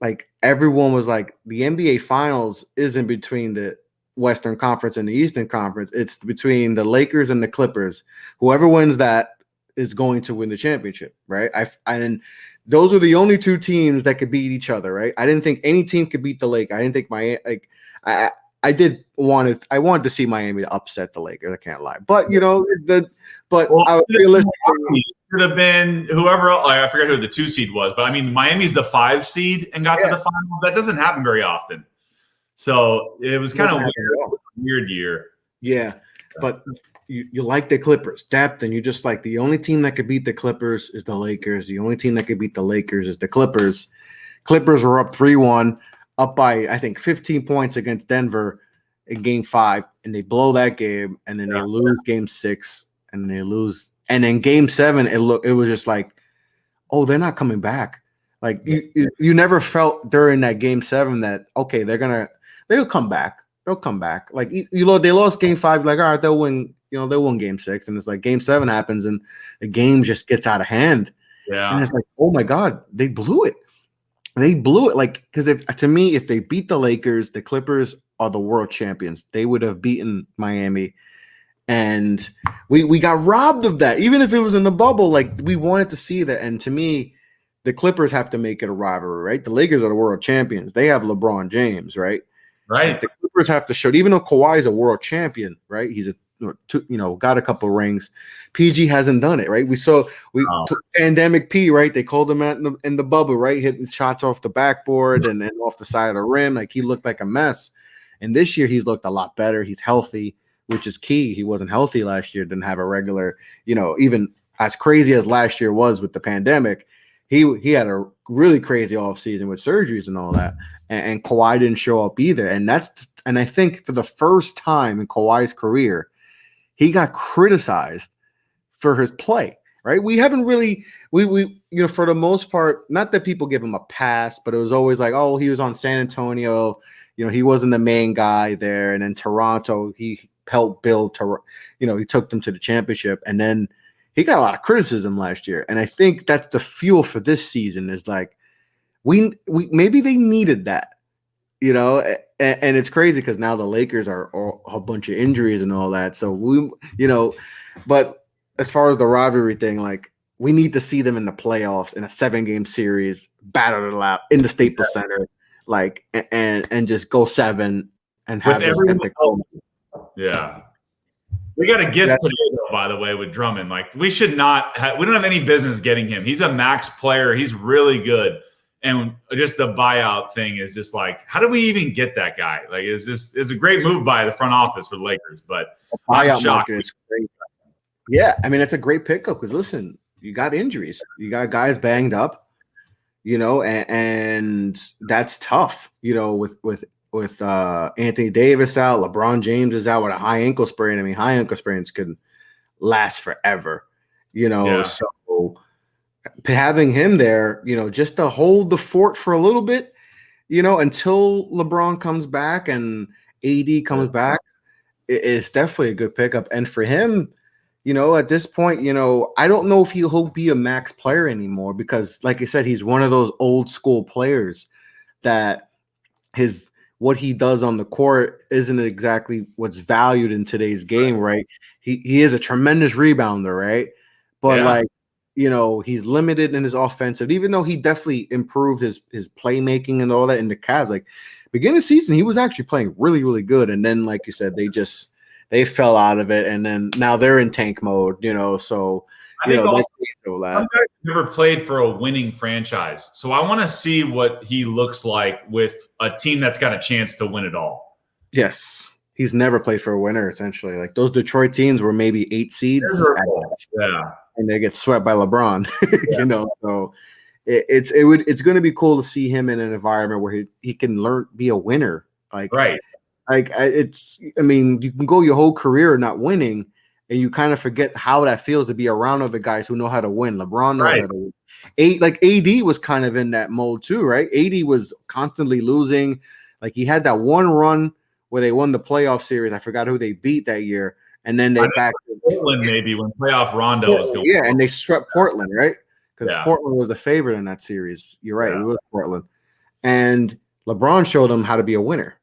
S1: like everyone was like, the NBA Finals isn't between the Western Conference and the Eastern Conference. It's between the Lakers and the Clippers. Whoever wins that is going to win the championship, right? And those are the only two teams that could beat each other, right? I didn't think any team could beat the Lakers. I didn't think I wanted to see Miami to upset the Lakers. I can't lie, but realistically,
S2: could have been whoever else. I forget who the 2 seed was, but I mean, Miami's the 5 seed and got to the finals. That doesn't happen very often. So it was kind of weird year.
S1: Yeah, but you like the Clippers depth, and you just like the only team that could beat the Clippers is the Lakers. The only team that could beat the Lakers is the Clippers. Clippers were up 3-1, up by I think 15 points against Denver in Game 5, and they blow that game, and then they lose Game 6, and they lose. And then Game 7, it was just like, oh, they're not coming back. Like you never felt during that Game 7 that okay, they'll come back. They'll come back. Like they lost Game 5, like all right, they'll win. They'll win Game 6, and it's like Game 7 happens, and the game just gets out of hand.
S2: Yeah,
S1: and it's like, oh my God, they blew it. They blew it. Like because if they beat the Lakers, the Clippers are the world champions. They would have beaten Miami. And we got robbed of that. Even if it was in the bubble, like we wanted to see that. And to me, the Clippers have to make it a rivalry, right? The Lakers are the world champions. They have LeBron James, right?
S2: Right.
S1: Like the Clippers have to show, even though Kawhi is a world champion, right? He's got a couple rings. PG hasn't done it, right? Pandemic P, right? They called him out in the bubble, right? Hitting shots off the backboard and then off the side of the rim. Like he looked like a mess. And this year he's looked a lot better. He's healthy, which is key. He wasn't healthy last year, didn't have a regular, even as crazy as last year was with the pandemic, he had a really crazy offseason with surgeries and all that. And Kawhi didn't show up either. And I think for the first time in Kawhi's career, he got criticized for his play, right? We haven't really, for the most part, not that people give him a pass, but it was always like, oh, he was on San Antonio, he wasn't the main guy there. And then Toronto, he helped build he took them to the championship, and then he got a lot of criticism last year. And I think that's the fuel for this season is like we maybe they needed that, and it's crazy because now the Lakers are a bunch of injuries and all that. So but as far as the rivalry thing, like we need to see them in the playoffs in a 7-game series, battle it out in the Staples Center, like and just go 7 and have this epic moment.
S2: Yeah. We got a gift today, though, by the way, with Drummond. Like, we should not we don't have any business getting him. He's a max player. He's really good. And just the buyout thing is just like, how do we even get that guy? Like, it's a great move by the front office for the Lakers, but
S1: buyout market is great. Yeah, I mean, it's a great pickup because, listen, you got injuries. You got guys banged up, and that's tough, with Anthony Davis out, LeBron James is out with a high ankle sprain. I mean, high ankle sprains can last forever, So having him there, just to hold the fort for a little bit, until LeBron comes back and AD comes back, it's definitely a good pickup. And for him, at this point, I don't know if he'll be a max player anymore because, like I said, he's one of those old school players that what he does on the court isn't exactly what's valued in today's game, right? He is a tremendous rebounder, right? But he's limited in his offensive, even though he definitely improved his playmaking and all that in the Cavs. Like beginning of the season, he was actually playing really, really good. And then, like you said, they fell out of it. And then now they're in tank mode, so
S2: I think also, never played for a winning franchise. So I want to see what he looks like with a team that's got a chance to win it all.
S1: Yes. He's never played for a winner, essentially. Like those Detroit teams were maybe 8 seeds.
S2: Yeah.
S1: and they get swept by LeBron.
S2: Yeah.
S1: You know, so it's going to be cool to see him in an environment where he can learn be a winner.
S2: Right.
S1: I mean, you can go your whole career not winning, and you kind of forget how that feels to be around other guys who know how to win. LeBron knows how to win. AD was kind of in that mode too, right? AD was constantly losing. Like he had that one run where they won the playoff series. I forgot who they beat that year, and then they back
S2: Portland maybe when playoff Rondo was going.
S1: Yeah, and they swept Portland, right? Because Portland was the favorite in that series. You're right, it was Portland, and LeBron showed them how to be a winner.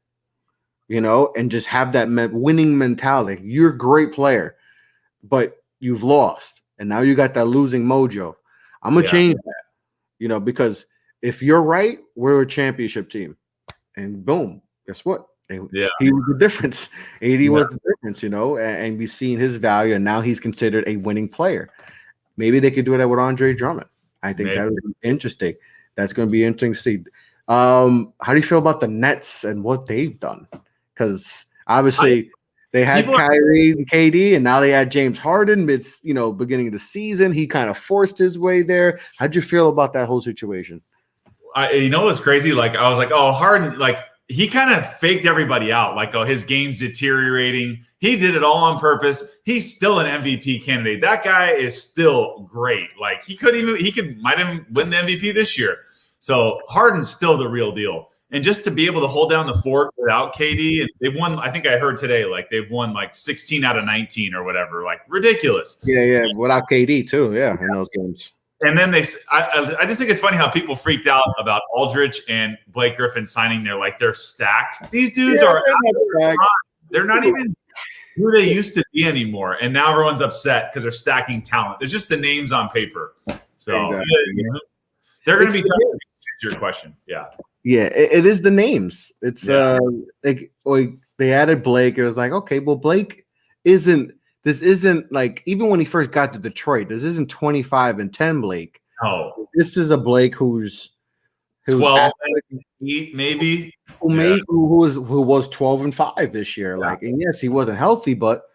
S1: You know, and just have that winning mentality. You're a great player, but you've lost, and now you got that losing mojo. I'm gonna change that, you know, because if you're right, we're a championship team, and boom, guess what? He was the difference. AD was the difference, you know, and we've seen his value, and now he's considered a winning player. Maybe they could do that with Andre Drummond. I think that would be interesting. That's going to be interesting to see. How do you feel about the Nets and what they've done? Because obviously they had Kyrie and KD, and now they had James Harden. It's, you know, beginning of the season. He kind of forced his way there. How'd you feel about that whole situation?
S2: You know what's crazy? Like I was like, oh, Harden, like he kind of faked everybody out. Like, oh, his game's deteriorating. He did it all on purpose. He's still an MVP candidate. That guy is still great. Like might even win the MVP this year. So Harden's still the real deal. And just to be able to hold down the fort without KD, and they've won, I think I heard today, like they've won like 16 out of 19 or whatever, like ridiculous.
S1: Yeah, without KD too, in those games.
S2: And then I just think it's funny how people freaked out about Aldridge and Blake Griffin signing there, like they're stacked. These dudes they're not even who they used to be anymore. And now everyone's upset because they're stacking talent. It's just the names on paper. So they're going to be tough to answer your question. Yeah.
S1: Yeah, it is the names. It's like they added Blake. It was like, okay, well, Blake isn't like, even when he first got to Detroit, this isn't 25 and 10 Blake.
S2: Oh,
S1: this is a Blake who's
S2: 12 and 8 maybe.
S1: Who was 12 and 5 this year. Yeah. Like, and yes, he wasn't healthy, but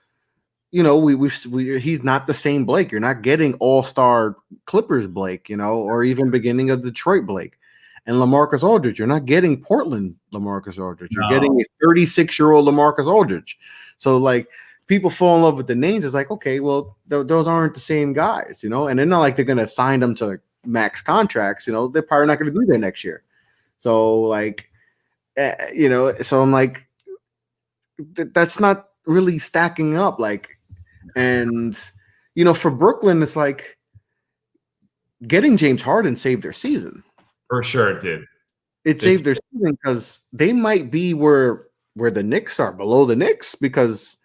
S1: you know, he's not the same Blake. You're not getting all-star Clippers Blake, you know, or even beginning of Detroit Blake. And LaMarcus Aldridge, you're not getting Portland LaMarcus Aldridge. You're getting a 36-year-old LaMarcus Aldridge. So, like, people fall in love with the names. It's like, okay, well, those aren't the same guys, you know? And they're not like they're going to sign them to max contracts, you know? They're probably not going to be there next year. So, like, you know, so I'm like, that's not really stacking up. Like, and, you know, for Brooklyn, it's like getting James Harden saved their season.
S2: For sure it did.
S1: It saved their season because they might be where the Knicks are, below the Knicks, because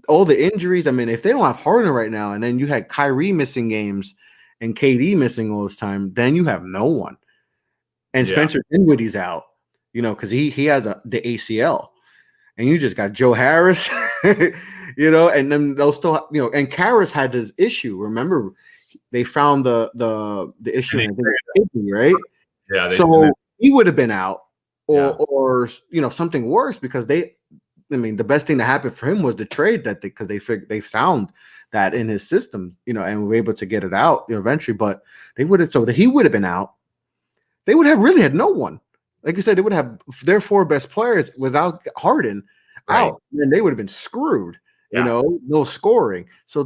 S1: all the injuries. I mean, if they don't have Harden right now, and then you had Kyrie missing games and KD missing all this time, then you have no one. And Spencer Dinwiddie's out, you know, because he has the ACL. And you just got Joe Harris, you know, and then they'll still, you know, and Karras had this issue. Remember, they found the issue, I think, right?
S2: Yeah,
S1: so he would have been out, or you know, something worse, because the best thing that happened for him was the trade because they found that in his system, you know, and were able to get it out, you know, eventually. But they would have, so that he would have been out. They would have really had no one. Like you said, they would have their 4 best players without Harden out, and they would have been screwed. You know, no scoring. So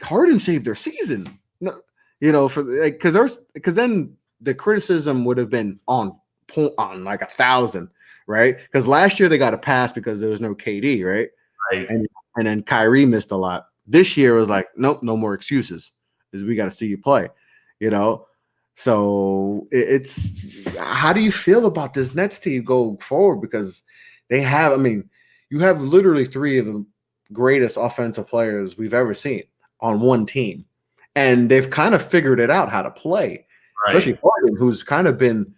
S1: Harden saved their season. No, you know, because then the criticism would have been on like 1,000, right? Because last year they got a pass because there was no KD, right?
S2: Right.
S1: And then Kyrie missed a lot. This year was like, nope, no more excuses. Is we got to see you play, you know. So it's how do you feel about this Nets team go forward? Because they have, I mean, you have literally 3 of the greatest offensive players we've ever seen on one team, and they've kind of figured it out how to play. Right. Especially Harden, who's kind of been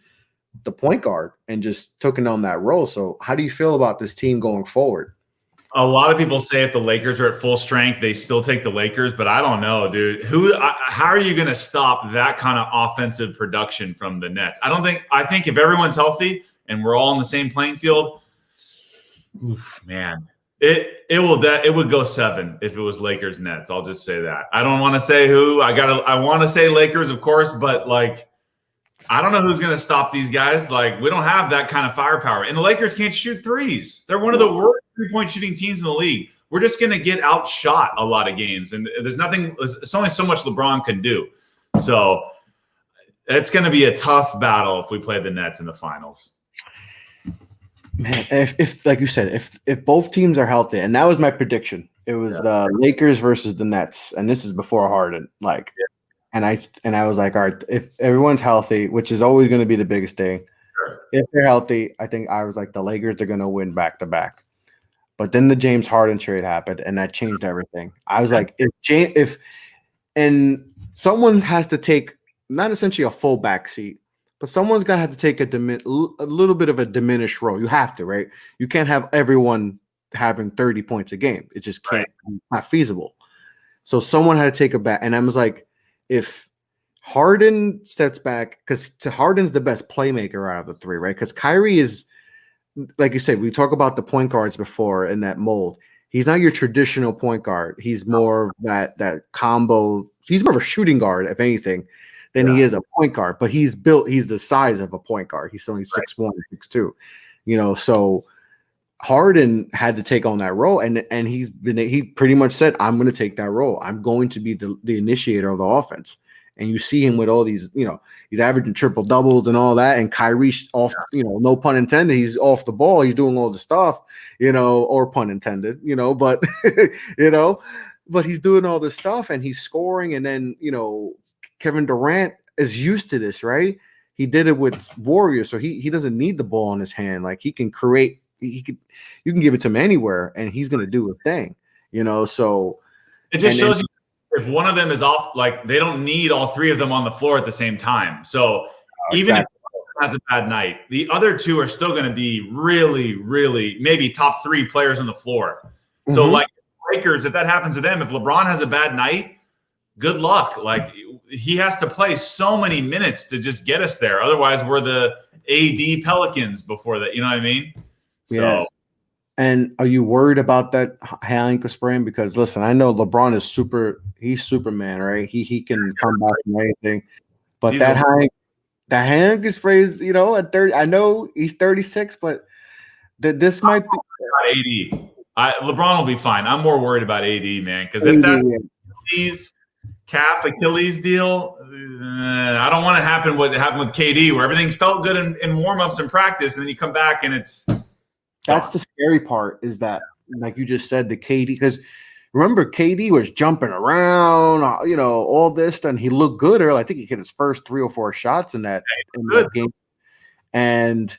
S1: the point guard and just taking on that role. So how do you feel about this team going forward?
S2: A lot of people say if the Lakers are at full strength, they still take the Lakers, but I don't know, dude. How are you going to stop that kind of offensive production from the Nets? I think if everyone's healthy and we're all on the same playing field, man, It would go 7 if it was Lakers Nets. I'll just say that. I don't want to say who. I want to say Lakers, of course, but like I don't know who's going to stop these guys. Like we don't have that kind of firepower, and the Lakers can't shoot threes. They're one of the worst 3-point shooting teams in the league. We're just going to get outshot a lot of games, and there's nothing. It's only so much LeBron can do. So it's going to be a tough battle if we play the Nets in the finals.
S1: Man, if like you said, if both teams are healthy, and that was my prediction, it was the Lakers versus the Nets, and this is before Harden. And I was like, all right, if everyone's healthy, which is always going to be the biggest thing, if they're healthy, I was like the Lakers are going to win back to back. But then the James Harden trade happened, and that changed everything. I was like, if someone has to take not essentially a full back seat, but someone's gonna have to take a little bit of a diminished role. You have to, right? You can't have everyone having 30 points a game. It just can't. It's not feasible. So someone had to take a back, and I was like, if Harden steps back, because Harden's the best playmaker out of the three, right? Because Kyrie is, like you said, we talk about the point guards before in that mold. He's not your traditional point guard. He's more of that combo. He's more of a shooting guard, if anything, than he is a point guard. But he's the size of a point guard. He's only 6'1", 6'2". So Harden had to take on that role, and he pretty much said, I'm going to take that role. I'm going to be the initiator of the offense. And you see him with all these, he's averaging triple doubles and all that. And Kyrie off, no pun intended, he's off the ball. He's doing all the stuff, or pun intended, but, but he's doing all this stuff and he's scoring. And then, Kevin Durant is used to this, right? He did it with Warriors. So he doesn't need the ball in his hand. Like he can create, you can give it to him anywhere and he's going to do a thing, so.
S2: It just shows you. If one of them is off, like they don't need all three of them on the floor at the same time. So even if one has a bad night, the other two are still going to be really, really maybe top 3 players on the floor. So like Lakers, if that happens to them, if LeBron has a bad night, good luck. Like he has to play so many minutes to just get us there. Otherwise, we're the AD Pelicans before that. You know what I mean?
S1: Yeah. And are you worried about that ankle sprain? Because listen, I know LeBron is he's Superman, right? He can come back from anything. But that ankle sprain, at 30, I know he's 36, but this might
S2: be AD. LeBron will be fine. I'm more worried about AD, man, because if that's Achilles deal, I don't want to happen what happened with KD, where everything's felt good in warm-ups and practice, and then you come back and it's.
S1: That's the scary part is that, like you just said, the KD, because remember, KD was jumping around, all this, and he looked good early. I think he hit his first 3 or 4 shots in that game. And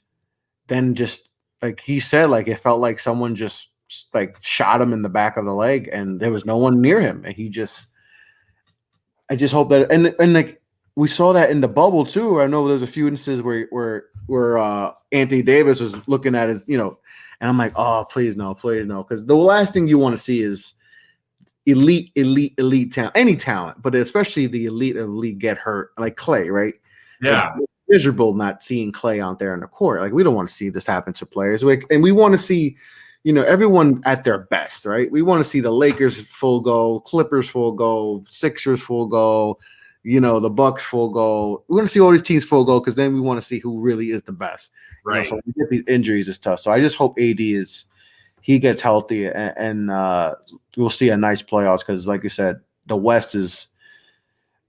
S1: then just like he said, like it felt like someone just like shot him in the back of the leg and there was no one near him. And I just hope that, and like we saw that in the bubble too. I know there's a few instances where Anthony Davis was looking at his, and I'm like, oh, please no. Because the last thing you want to see is elite talent, any talent, but especially the elite get hurt, like Clay, right?
S2: Yeah.
S1: Like, it's miserable not seeing Clay out there in the court. Like, we don't want to see this happen to players. And we want to see, everyone at their best, right? We want to see the Lakers full go, Clippers full go, Sixers full go, the Bucks full go. We want to see all these teams full go because then we want to see who really is the best.
S2: Right.
S1: So we get these injuries is tough. So I just hope AD he gets healthy and we'll see a nice playoffs because, like you said, the West is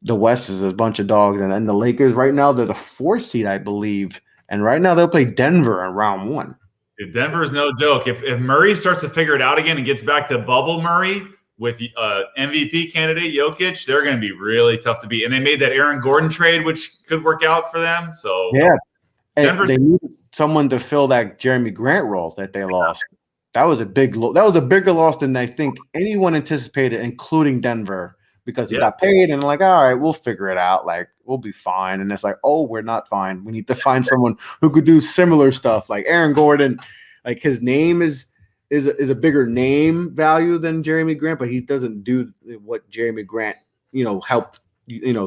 S1: a bunch of dogs, and then the Lakers right now they're the 4th seed, I believe, and right now they'll play Denver in round 1.
S2: If Denver is no joke. If Murray starts to figure it out again and gets back to bubble Murray with MVP candidate Jokic, they're going to be really tough to beat. And they made that Aaron Gordon trade, which could work out for them. So
S1: yeah, they needed someone to fill that Jeremy Grant role that they lost. That was a bigger loss than I think anyone anticipated, including Denver, because he got paid and like, all right, we'll figure it out. Like, we'll be fine. And it's like, oh, we're not fine. We need to find someone who could do similar stuff. Like Aaron Gordon, like his name is a bigger name value than Jeremy Grant, but he doesn't do what Jeremy Grant, helped,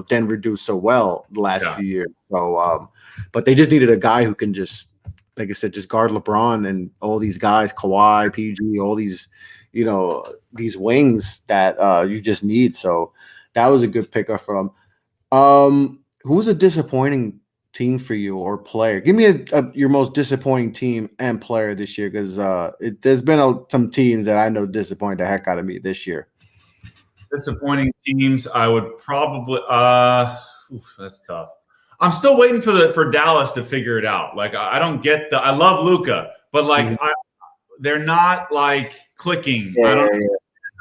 S1: Denver do so well the last few years. So, but they just needed a guy who can just like I said, just guard LeBron and all these guys, Kawhi, PG, all these, these wings that you just need. So that was a good pickup for them. Who's a disappointing team for you or player? Give me your most disappointing team and player this year, because there's been some teams that I know disappointed the heck out of me this year.
S2: Disappointing teams, I would probably that's tough. I'm still waiting for Dallas to figure it out. Like I don't get I love Luka, but like they're not like clicking. I don't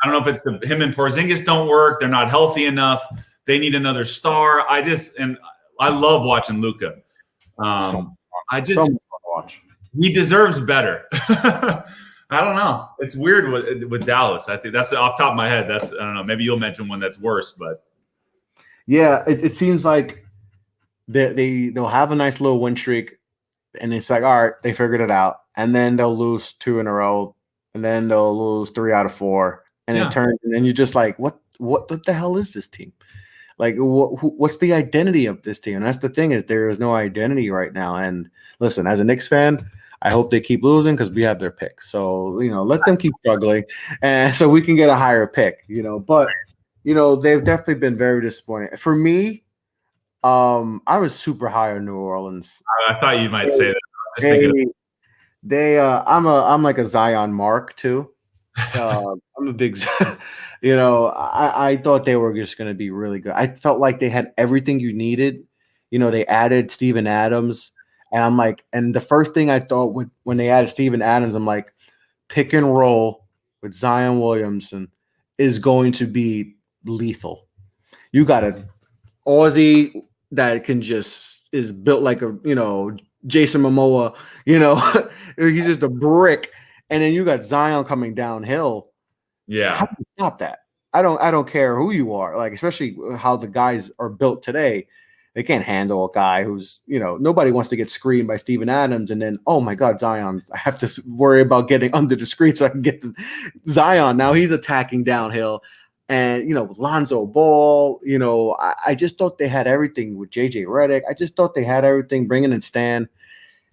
S2: know if it's him and Porzingis don't work. They're not healthy enough. They need another star. I love watching Luka. He deserves better. I don't know. It's weird with Dallas. I think that's off the top of my head. I don't know. Maybe you'll mention one that's worse, but
S1: yeah, it seems like they'll have a nice little win streak, and it's like, all right, they figured it out, and then they'll lose 2 in a row, and then they'll lose 3 out of 4, and it turns, and then you're just like, what the hell is this team? Like, what's the identity of this team? And that's the thing, is there is no identity right now. And listen, as a Knicks fan, I hope they keep losing because we have their pick. So, let them keep struggling, and so we can get a higher pick, But, they've definitely been very disappointing. For me, I was super high on New Orleans.
S2: I thought you might say that.
S1: I'm like a Zion mark too. I'm a big, I thought they were just going to be really good. I felt like they had everything you needed. They added Steven Adams, and I'm like, and the first thing I thought when they added Steven Adams, I'm like, pick and roll with Zion Williamson is going to be lethal. You got a Aussie that is built like a, Jason Momoa, he's just a brick. And then you got Zion coming downhill.
S2: Yeah.
S1: How do you stop that? I don't care who you are, like, especially how the guys are built today. They can't handle a guy who's, nobody wants to get screened by Steven Adams. And then, oh my God, Zion, I have to worry about getting under the screen so I can get to Zion. Now he's attacking downhill. And, Lonzo Ball, I just thought they had everything with JJ Redick. I just thought they had everything, bringing in Stan.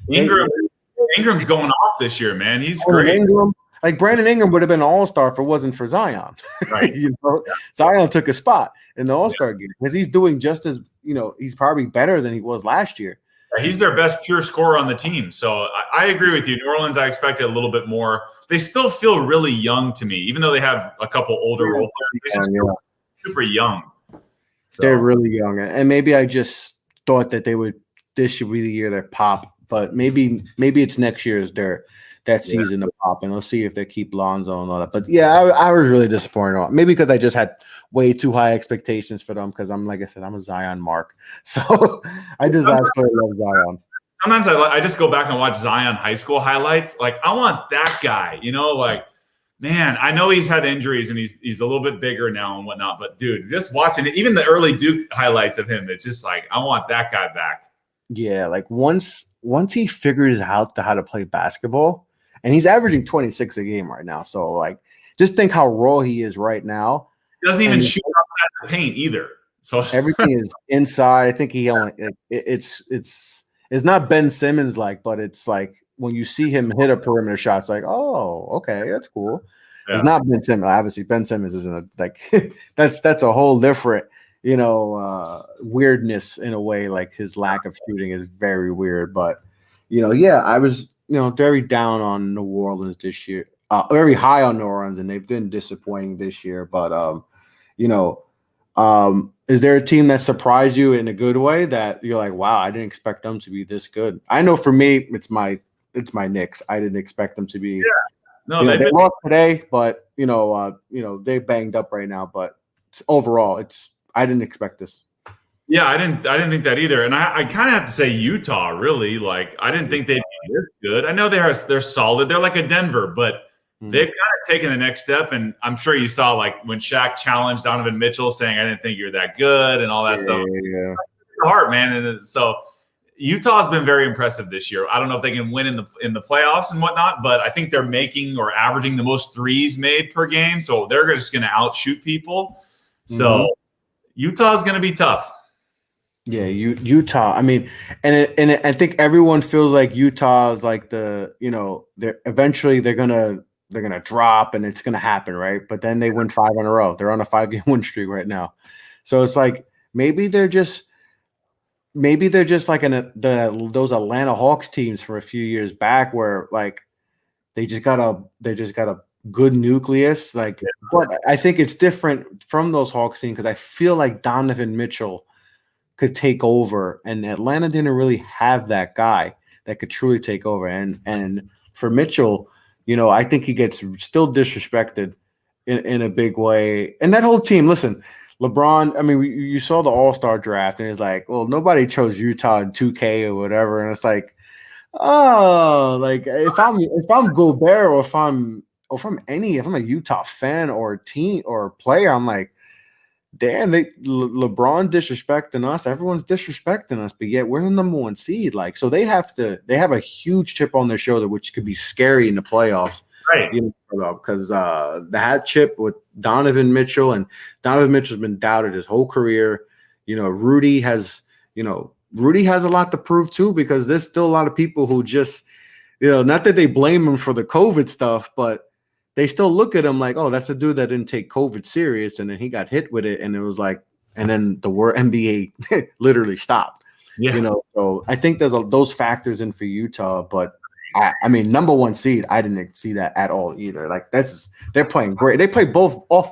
S2: Ingram's going off this year, man. He's great.
S1: Brandon Ingram would have been an all-star if it wasn't for Zion.
S2: Right.
S1: Zion took a spot in the all-star game because he's doing just as, he's probably better than he was last year.
S2: He's their best pure scorer on the team. So I agree with you. New Orleans, I expected a little bit more. They still feel really young to me, even though they have a couple older role players. They're super young. So.
S1: They're really young. And maybe I just thought that this should be the year they pop. But maybe it's next year's that season to pop, and we'll see if they keep Lonzo and all that. But yeah, I was really disappointed. Maybe because I just had way too high expectations for them, because like I said, I'm a Zion mark. So I just absolutely love Zion.
S2: Sometimes I just go back and watch Zion high school highlights. Like, I want that guy, like, man, I know he's had injuries and he's a little bit bigger now and whatnot, but dude, just watching it, even the early Duke highlights of him, it's just like, I want that guy back.
S1: Yeah, like once he figures out how to play basketball, and he's averaging 26 a game right now. So, like, just think how raw he is right now.
S2: He doesn't even shoot outside the paint either. So
S1: everything is inside. I think he only it's not Ben Simmons like, but it's like when you see him hit a perimeter shot, it's like, oh, okay, that's cool. Yeah. It's not Ben Simmons. Obviously, Ben Simmons isn't that's a whole different weirdness in a way. Like, his lack of shooting is very weird. But I was very down on New Orleans this year. Very high on New Orleans, and they've been disappointing this year. But is there a team that surprised you in a good way that you're like, wow, I didn't expect them to be this good? I know for me, it's my Knicks. I didn't expect them to be. Yeah. No, they lost today, but they banged up right now. But overall, I didn't expect this.
S2: Yeah, I didn't think that either. And I kind of have to say Utah, really. Like, I didn't think they'd be this good. I know they're solid. They're like a Denver, but they've kind of taken the next step. And I'm sure you saw, like, when Shaq challenged Donovan Mitchell saying, I didn't think you're that good and all that stuff.
S1: Yeah.
S2: The heart, man. And so Utah's been very impressive this year. I don't know if they can win in the playoffs and whatnot, but I think they're making or averaging the most threes made per game. So they're just going to outshoot people. So Utah's going to be tough.
S1: Yeah, Utah. I mean, I think everyone feels like Utah is like they're eventually they're gonna drop and it's gonna happen, right? But then they win 5 in a row. They're on a 5 game win streak right now. So it's like maybe they're just like those Atlanta Hawks teams from a few years back where like they just got a good nucleus. Like, but I think it's different from those Hawks teams because I feel like Donovan Mitchell could take over, and Atlanta didn't really have that guy that could truly take over. And for Mitchell, I think he gets still disrespected in a big way. And that whole team, listen, LeBron. I mean, you saw the All-Star draft, and it's like, well, nobody chose Utah in 2K or whatever, and it's like, oh, like if I'm Gobert or if I'm a Utah fan or a team or a player, I'm like, damn, LeBron disrespecting us. Everyone's disrespecting us, but yet we're the number one seed. Like, so they have a huge chip on their shoulder, which could be scary in the playoffs.
S2: Right.
S1: Because that chip with Donovan Mitchell, and Donovan Mitchell's been doubted his whole career. Rudy has a lot to prove too, because there's still a lot of people who just, not that they blame him for the COVID stuff, but they still look at him like, oh, that's a dude that didn't take COVID serious, and then he got hit with it, and it was like, and then the word NBA literally stopped.
S2: Yeah.
S1: So I think there's those factors in for Utah, but I mean, number one seed, I didn't see that at all either. Like they're playing great. They play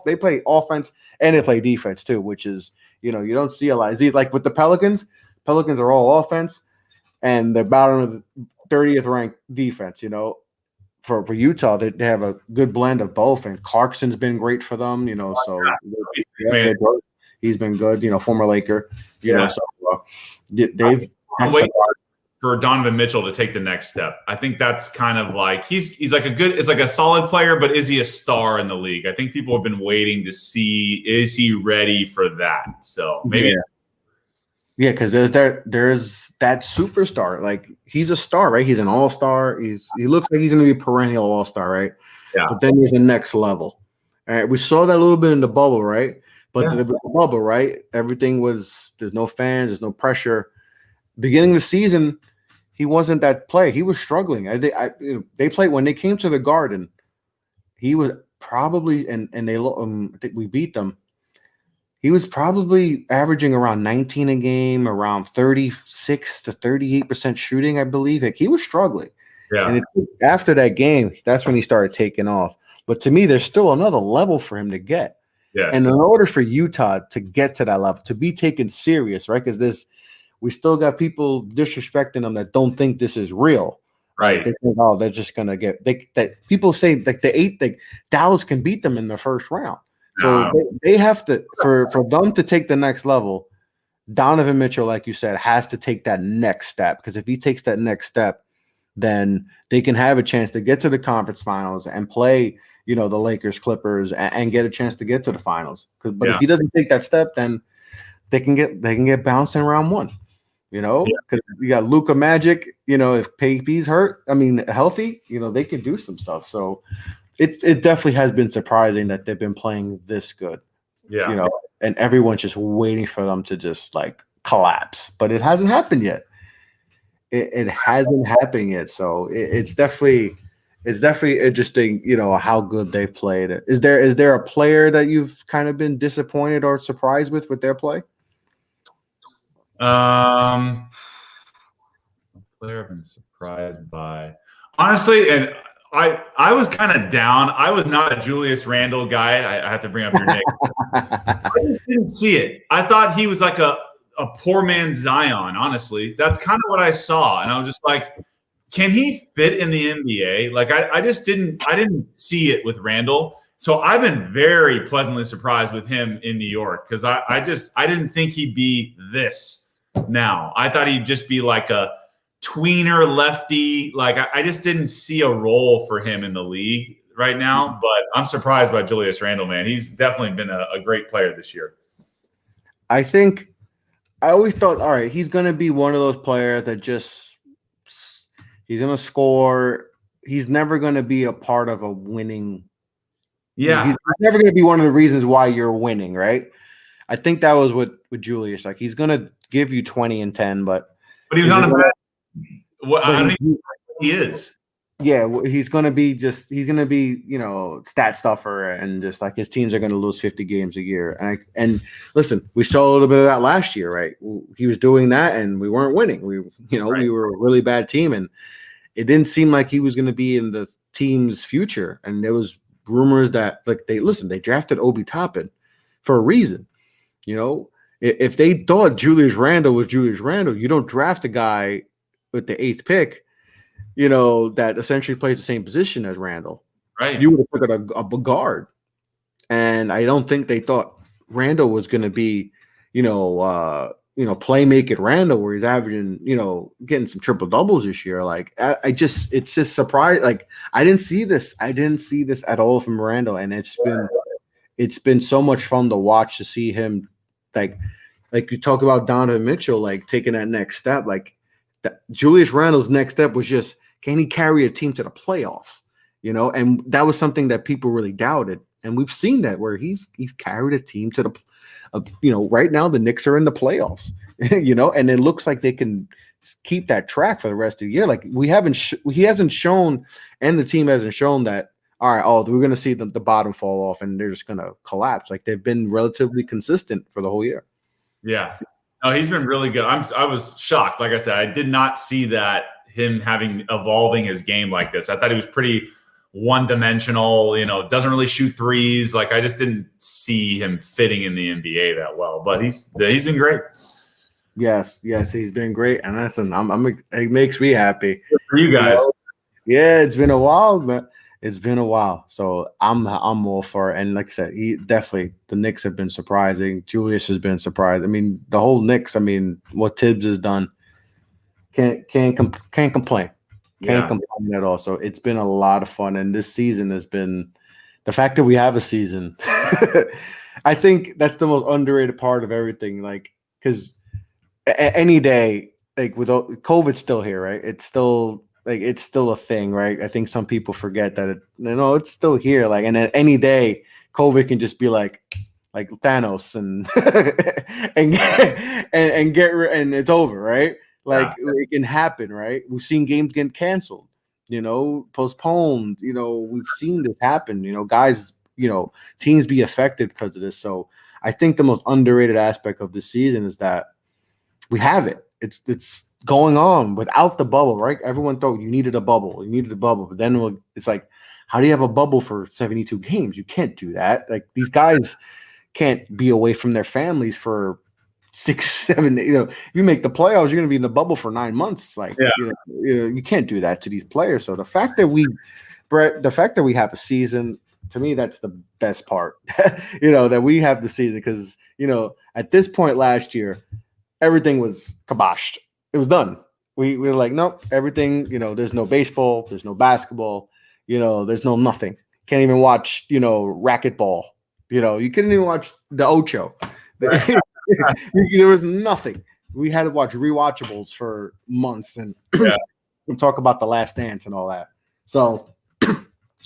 S1: they play offense and they play defense too, which is, you don't see a lot. Like with the Pelicans are all offense, and they're bottom of the 30th ranked defense. For Utah, they have a good blend of both, and Clarkson's been great for them. So he's been good. Former Laker. They've.
S2: For Donovan Mitchell to take the next step. I think that's kind of like he's like it's like a solid player, but is he a star in the league? I think people have been waiting to see, is he ready for that? So maybe.
S1: Yeah, because there's that superstar. Like, he's a star, right? He's an all-star. He looks like he's going to be a perennial all-star, right?
S2: Yeah.
S1: But then there's the next level. All right, we saw that a little bit in the bubble, right? But the bubble, right? Everything there's no fans, there's no pressure. Beginning of the season, he wasn't that player. He was struggling. They played when they came to the Garden. He was probably I think we beat them. He was probably averaging around 19 a game, around 36 to 38% shooting, I believe. Like, he was struggling.
S2: Yeah.
S1: And after that game, that's when he started taking off. But to me, there's still another level for him to get.
S2: Yes.
S1: And in order for Utah to get to that level, to be taken serious, right? Because we still got people disrespecting them that don't think this is real.
S2: Right.
S1: They think, oh, they're just gonna get people say like Dallas can beat them in the first round. So they have to, for them to take the next level, Donovan Mitchell, like you said, has to take that next step. Because if he takes that next step, then they can have a chance to get to the conference finals and play, the Lakers, Clippers, and get a chance to get to the finals. But if he doesn't take that step, then they can get bounced in round one. Because you got Luka Magic. If KP's healthy, they can do some stuff. So it definitely has been surprising that they've been playing this good.
S2: Yeah.
S1: And everyone's just waiting for them to just like collapse, but it hasn't happened yet. It hasn't happened yet. So it's definitely interesting, how good they've played. Is there a player that you've kind of been disappointed or surprised with their play?
S2: Player I've been surprised by, honestly, and I was kind of down. I was not a Julius Randle guy. I have to bring up your name. I just didn't see it. I thought he was like a poor man's Zion, honestly. That's kind of what I saw. And I was just like, can he fit in the NBA? Like, I didn't see it with Randle. So I've been very pleasantly surprised with him in New York, because I didn't think he'd be this now. I thought he'd just be like a tweener lefty. Like, I just didn't see a role for him in the league right now. But I'm surprised by Julius Randle, man. He's definitely been a great player this year.
S1: I always thought, all right, he's going to be one of those players that he's going to score. He's never going to be a part of a winning.
S2: Yeah.
S1: He's never going to be one of the reasons why you're winning, right? I think that was with Julius. Like he's gonna give you 20 and 10, but
S2: he was on a bad. Well, I don't even know what he is.
S1: Yeah, he's gonna be stat stuffer, and just like his teams are gonna lose 50 games a year. And listen, we saw a little bit of that last year, right? He was doing that, and we weren't winning. We were a really bad team, and it didn't seem like he was gonna be in the team's future. And there was rumors that they drafted Obi Toppin for a reason. If they thought Julius Randle was Julius Randle, you don't draft a guy with the 8th pick, that essentially plays the same position as Randle.
S2: Right.
S1: You would have put a guard. And I don't think they thought Randle was going to be, playmaking Randle, where he's averaging, getting some triple doubles this year. Like it's just surprised. Like I didn't see this at all from Randle. And it's been so much fun to watch, to see him like you talk about Donovan Mitchell, like taking that next step. Like Julius Randle's next step was just, can he carry a team to the playoffs? And that was something that people really doubted. And we've seen that where he's carried a team to the, right now the Knicks are in the playoffs, and it looks like they can keep that track for the rest of the year. Like he hasn't shown, and the team hasn't shown that, all right, we're going to see the bottom fall off and they're just going to collapse. Like they've been relatively consistent for the whole year.
S2: Yeah. No, he's been really good. I was shocked. Like I said, I did not see that him evolving his game like this. I thought he was pretty one-dimensional, doesn't really shoot threes. Like I just didn't see him fitting in the NBA that well, but he's been great.
S1: Yes, he's been great. And listen, it makes me happy.
S2: Good for you guys.
S1: Yeah, it's been a while, but it's been a while. So I'm all for it. And like I said, the Knicks have been surprising. Julius has been surprised. I mean, the whole Knicks, what Tibbs has done, can't complain. Can't complain at all. So it's been a lot of fun. And this season has been the fact that we have a season. I think that's the most underrated part of everything. Like, because any day, like without COVID's still here, right? It's still a thing, right? I think some people forget that it's still here. Like, and then any day, COVID can just be like Thanos and and it's over, right? Like it can happen, right? We've seen games get canceled, postponed. We've seen this happen. Guys, teams be affected because of this. So I think the most underrated aspect of this season is that we have it. It's going on without the bubble, right? Everyone thought you needed a bubble. But then it's like, how do you have a bubble for 72 games? You can't do that. Like these guys can't be away from their families for 6, 7, if you make the playoffs, you're going to be in the bubble for 9 months. Like, you can't do that to these players. So the fact that we have a season, to me, that's the best part, that we have the season. Because, at this point last year, everything was kiboshed. It was done. We were like, nope, everything, there's no baseball, there's no basketball, there's no nothing. Can't even watch, racquetball. You couldn't even watch the Ocho. There was nothing. We had to watch rewatchables for months and talk about The Last Dance and all that. So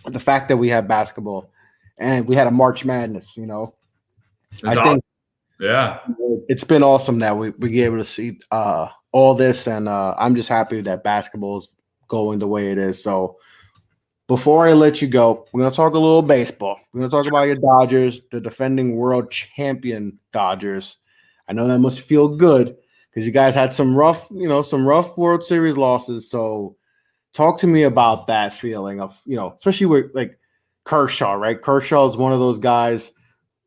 S1: the fact that we have basketball and we had a March Madness, I think it's been awesome that we get able to see all this, and I'm just happy that basketball is going the way it is. So before I let you go, we're going to talk a little baseball. We're going to talk about your Dodgers, the defending world champion Dodgers. I know that must feel good because you guys had some rough World Series losses. So talk to me about that feeling of, especially with like Kershaw, right? Kershaw is one of those guys.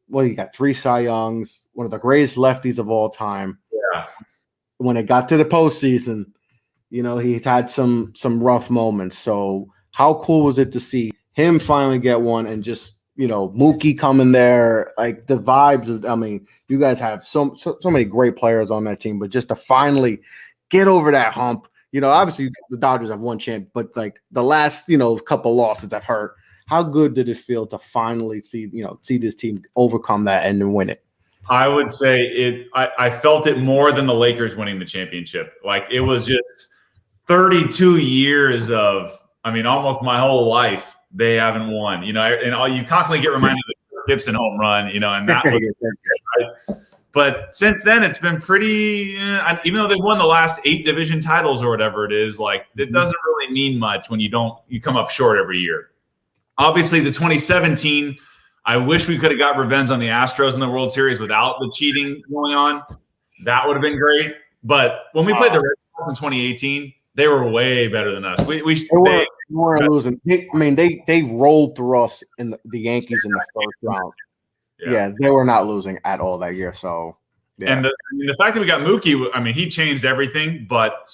S1: Well, you got 3 Cy Youngs, one of the greatest lefties of all time.
S2: Yeah.
S1: When it got to the postseason, he had some rough moments. So how cool was it to see him finally get one, and just, Mookie coming there, like the vibes of, you guys have so many great players on that team, but just to finally get over that hump, obviously the Dodgers have one champ, but like the last, couple losses I've heard, how good did it feel to finally see this team overcome that and then win it?
S2: I would say I felt it more than the Lakers winning the championship. Like it was just 32 years of, almost my whole life they haven't won, and you constantly get reminded of the Gibson home run, and that was But since then, it's been pretty. Even though they've won the last 8 division titles or whatever it is, like it doesn't really mean much when you come up short every year. Obviously, the 2017. I wish we could have got revenge on the Astros in the World Series without the cheating going on. That would have been great. But when we played the Red Sox in 2018, they were way better than us. They
S1: weren't losing. They rolled through us in the Yankees in the first round. Yeah, they were not losing at all that year. So, yeah. And
S2: the fact that we got Mookie, I mean, he changed everything. But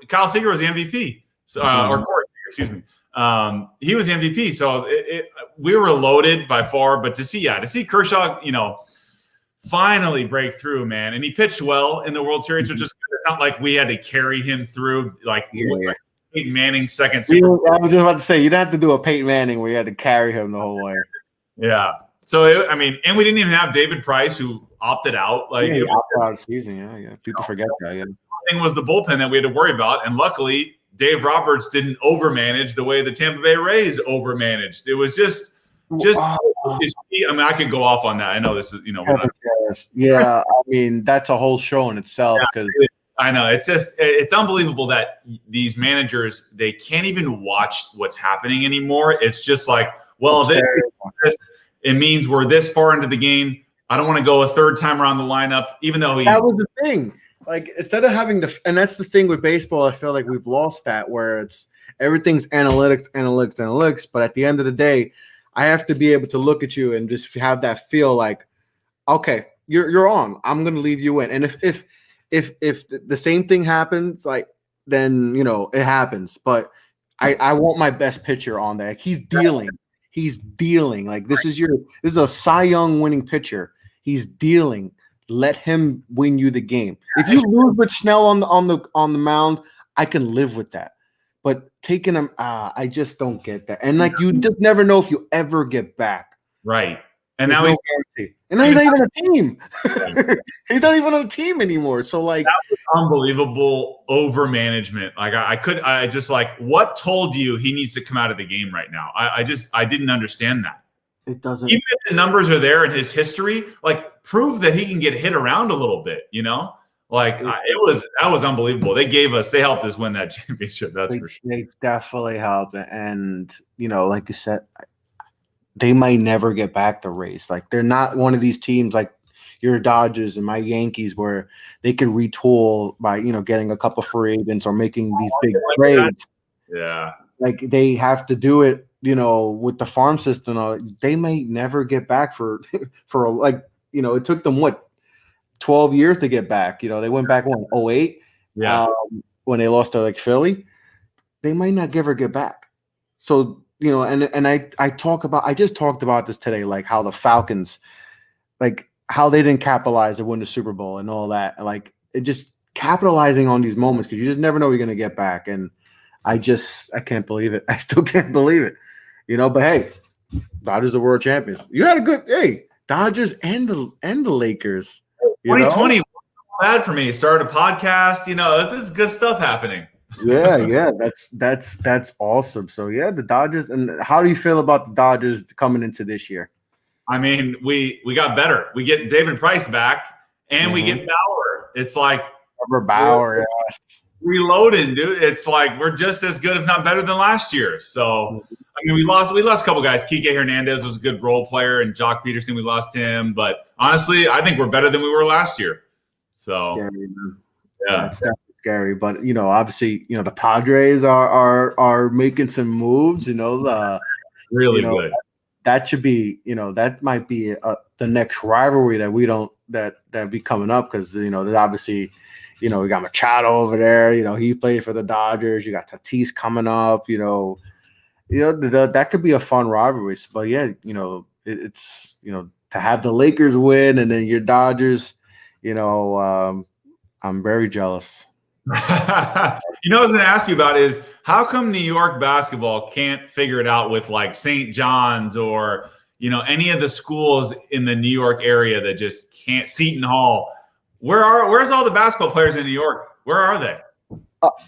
S2: Kyle Seager was the MVP, or Corey, excuse me. He was the MVP. So we were loaded by far. But to see Kershaw, finally break through, man. And he pitched well in the World Series, which is good. It's not like we had to carry him through like Peyton Manning's second Super Bowl.
S1: I was just about to say, you don't have to do a Peyton Manning where you had to carry him the whole way.
S2: Yeah. So, and we didn't even have David Price, who opted out. Like,
S1: he opted out of the season. Yeah. People forget that. Yeah.
S2: The thing was the bullpen that we had to worry about. And luckily, Dave Roberts didn't overmanage the way the Tampa Bay Rays overmanaged. It was just I mean, I could go off on that. I know this is,
S1: yeah. I mean, that's a whole show in itself. Because
S2: I know it's unbelievable that these managers, they can't even watch what's happening anymore. It's just like, well, it means we're this far into the game. I don't want to go a third time around the lineup, even though
S1: that was the thing. Like, instead of having and that's the thing with baseball, I feel like we've lost that, where it's everything's analytics. But at the end of the day, I have to be able to look at you and just have that feel like, okay, you're on. I'm going to leave you in. And if the same thing happens, like, then it happens. But I want my best pitcher on there. Like, he's dealing. Like, this is a Cy Young winning pitcher. He's dealing. Let him win you the game. If you lose with Snell on the mound, I can live with that. But taking him, I just don't get that. And like, you just never know if you ever get back.
S2: Right. And now he's
S1: not even on a team. He's not even on a team anymore. So like,
S2: that was unbelievable overmanagement. Like I just like, what told you he needs to come out of the game right now? I didn't understand that.
S1: It doesn't.
S2: Even if the numbers are there in his history, like, prove that he can get hit around a little bit. Like, that was unbelievable. They helped us win that championship. That's for sure.
S1: They definitely helped. And, like you said, they might never get back the race. Like, they're not one of these teams like your Dodgers and my Yankees where they could retool by, getting a couple free agents or making these big trades.
S2: Yeah.
S1: Like, they have to do it, with the farm system. They may never get back for it took them 12 years to get back. They went back 2008.
S2: Yeah.
S1: When they lost to like Philly, they might not ever get back. So, and I just talked about this today, like how the Falcons, like how they didn't capitalize to win the Super Bowl and all that. Like, it just capitalizing on these moments, because you just never know you're going to get back. And I can't believe it. I still can't believe it, but hey, Dodgers are world champions. You had a good, Dodgers and the Lakers.
S2: 2020 was bad for me. Started a podcast. This is good stuff happening.
S1: Yeah, that's awesome. So yeah, the Dodgers. And how do you feel about the Dodgers coming into this year?
S2: I mean, we got better. We get David Price back, and we get Bauer. It's like
S1: Bauer.
S2: Reloading, dude. It's like we're just as good, if not better, than last year. So, I mean, we lost a couple guys. Kike Hernandez was a good role player, and Jock Peterson, we lost him. But honestly, I think we're better than we were last year. So,
S1: scary, yeah, it's definitely scary. But obviously, the Padres are making some moves.
S2: Really good.
S1: That should be, that might be the next rivalry that that be coming up, because there's obviously. We got Machado over there. He played for the Dodgers. You got Tatis coming up. That could be a fun rivalry. But yeah, it's to have the Lakers win and then your Dodgers. I'm very jealous.
S2: I was going to ask you about is how come New York basketball can't figure it out with like St. John's or any of the schools in the New York area that just can't. Seton Hall. Where's all the basketball players in New York? Where are they?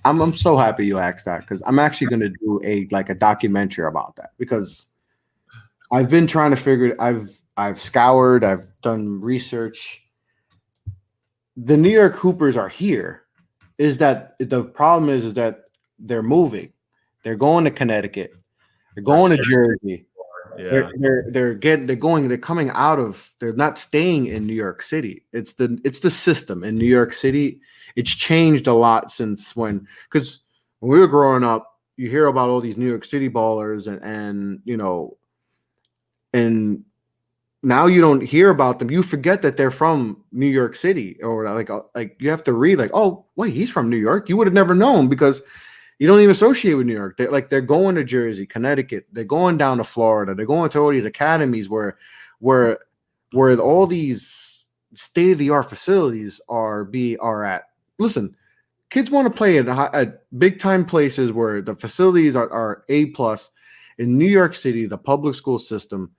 S1: I'm so happy you asked that, because I'm actually going to do a documentary about that, because I've been trying to figure it. I've scoured, I've done research, the New York Hoopers are here. Is that the problem is that they're moving. They're going to Connecticut. They're going to Jersey.
S2: Yeah.
S1: They're coming out of, they're not staying in New York City. It's the system in New York City. It's changed a lot since because when we were growing up, you hear about all these New York City ballers and now you don't hear about them. You forget that they're from New York City, or like you have to read like, oh wait, he's from New York. You would have never known because you don't even associate with New York. They're going to Jersey, Connecticut. They're going down to Florida. They're going to all these academies where all these state of the art facilities are at. Listen, kids want to play at big time places where the facilities are A+. In New York City, the public school system,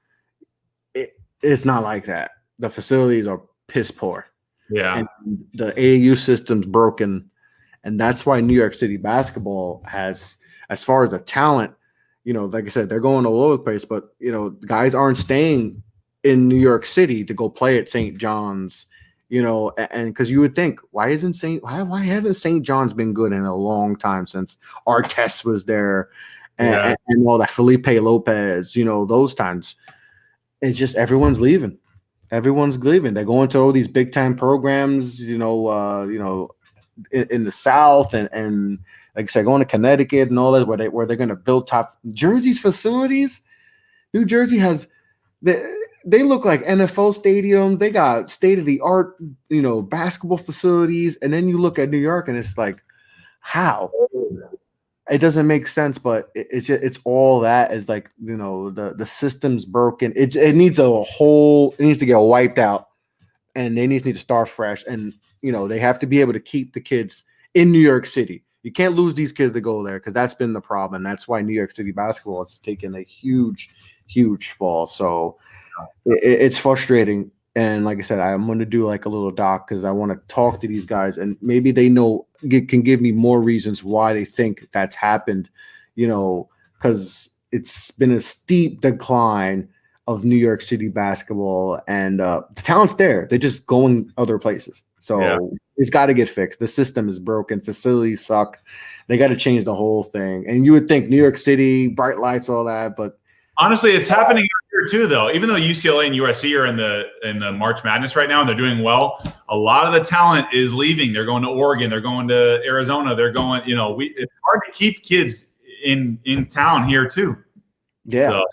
S1: it's not like that. The facilities are piss poor.
S2: Yeah.
S1: And the AAU system's broken. And that's why New York City basketball has, as far as the talent, like I said, they're going all over the place, but, guys aren't staying in New York City to go play at St. John's, and because you would think, why hasn't St. John's been good in a long time since Artest was there and all that Felipe Lopez, those times. It's just everyone's leaving. Everyone's leaving. They're going to all these big time programs, in the South and like I said, going to Connecticut and all that, where they're going to build top. Jersey's facilities. New Jersey has they look like NFL stadiums. They got state of the art, basketball facilities. And then you look at New York and it's like, how? It doesn't make sense, but it's all that is like, the system's broken. It needs it needs to get wiped out, and they need to start fresh. And they have to be able to keep the kids in New York City. You can't lose these kids to go there because that's been the problem. That's why New York City basketball has taken a huge, huge fall. So it's frustrating. And like I said, I'm going to do like a little doc because I want to talk to these guys and maybe they can give me more reasons why they think that's happened, because it's been a steep decline of New York City basketball and the talent's there. They're just going other places. So it's got to get fixed. The system is broken. Facilities suck. They got to change the whole thing. And you would think New York City, bright lights, all that, but
S2: honestly, it's happening here too, though. Even though UCLA and USC are in the March Madness right now and they're doing well, a lot of the talent is leaving. They're going to Oregon. They're going to Arizona. They're going. It's hard to keep kids in town here too.
S1: Yeah,
S2: so,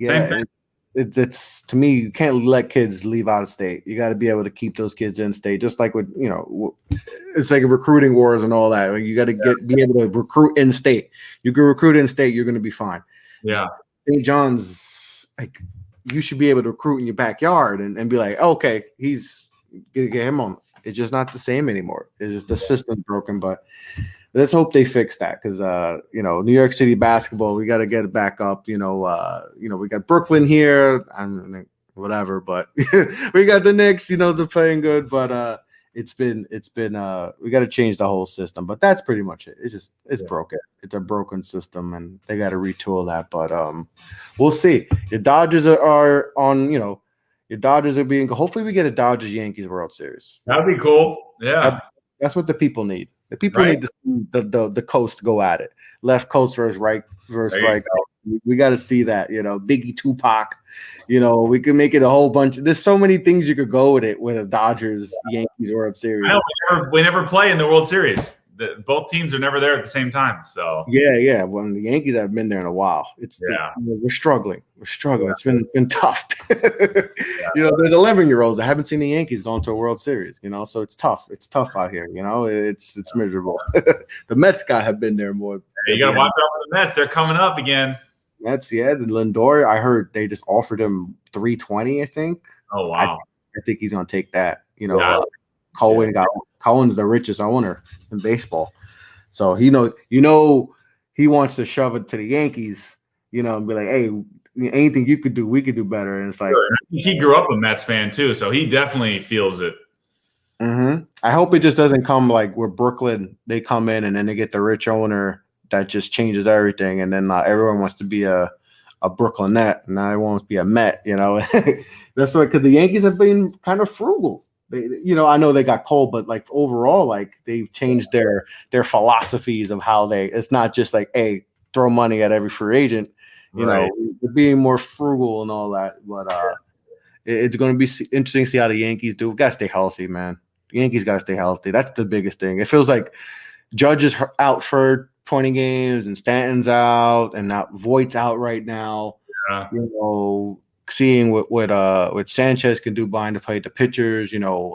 S2: same thing.
S1: It's to me, you can't let kids leave out of state. You got to be able to keep those kids in state. Just like with it's like recruiting wars and all that. You got to be able to recruit in state. You can recruit in state, you're going to be fine.
S2: Yeah.
S1: St. John's, like, you should be able to recruit in your backyard and be like, okay, he's gonna get him on. It's just not the same anymore. It's just the system's broken. But let's hope they fix that because New York City basketball, we got to get it back up. We got Brooklyn here and whatever, but we got the Knicks. They're playing good, but it's been we got to change the whole system. But that's pretty much it. It's broken. It's a broken system, and they got to retool that. But we'll see. The Dodgers are on. Your Dodgers are being. Hopefully, we get a Dodgers-Yankees World Series.
S2: That'd be cool. Yeah,
S1: that's what the people need. The people need to see the coast go at it. Left coast versus right coast. We got to see that. Biggie, Tupac. We can make it a whole bunch. There's so many things you could go with it with a Dodgers Yankees World Series.
S2: I know, we never play in the World Series. Both teams are never there at the same time. So
S1: yeah. When the Yankees have been there in a while, we're struggling. Yeah. It's been tough. There's 11-year-olds that haven't seen the Yankees going to a World Series. So it's tough. It's tough out here. It's miserable. The Mets guy have been there more.
S2: You got to watch out for the Mets. They're coming up again.
S1: Mets, the Lindor. I heard they just offered him $320. I think.
S2: Oh wow.
S1: I think he's gonna take that. Cohen's the richest owner in baseball, so he wants to shove it to the Yankees, and be like, hey, anything you could do, we could do better. And it's like
S2: he grew up a Mets fan too, so he definitely feels it.
S1: Mm-hmm. I hope it just doesn't come like where Brooklyn, they come in and then they get the rich owner that just changes everything, and then everyone wants to be a Brooklyn Net, and now everyone wants to be a Met. That's what, because the Yankees have been kind of frugal. I know they got cold, but like overall, like they've changed their philosophies of how it's not just like, hey, throw money at every free agent.
S2: Right.
S1: They're being more frugal and all that. But it's going to be interesting to see how the Yankees do. We've got to stay healthy, man. The Yankees got to stay healthy. That's the biggest thing. It feels like Judge is out for 20 games and Stanton's out and not Voigt's out right now.
S2: Yeah.
S1: Seeing what Sanchez can do behind the plate, the pitchers,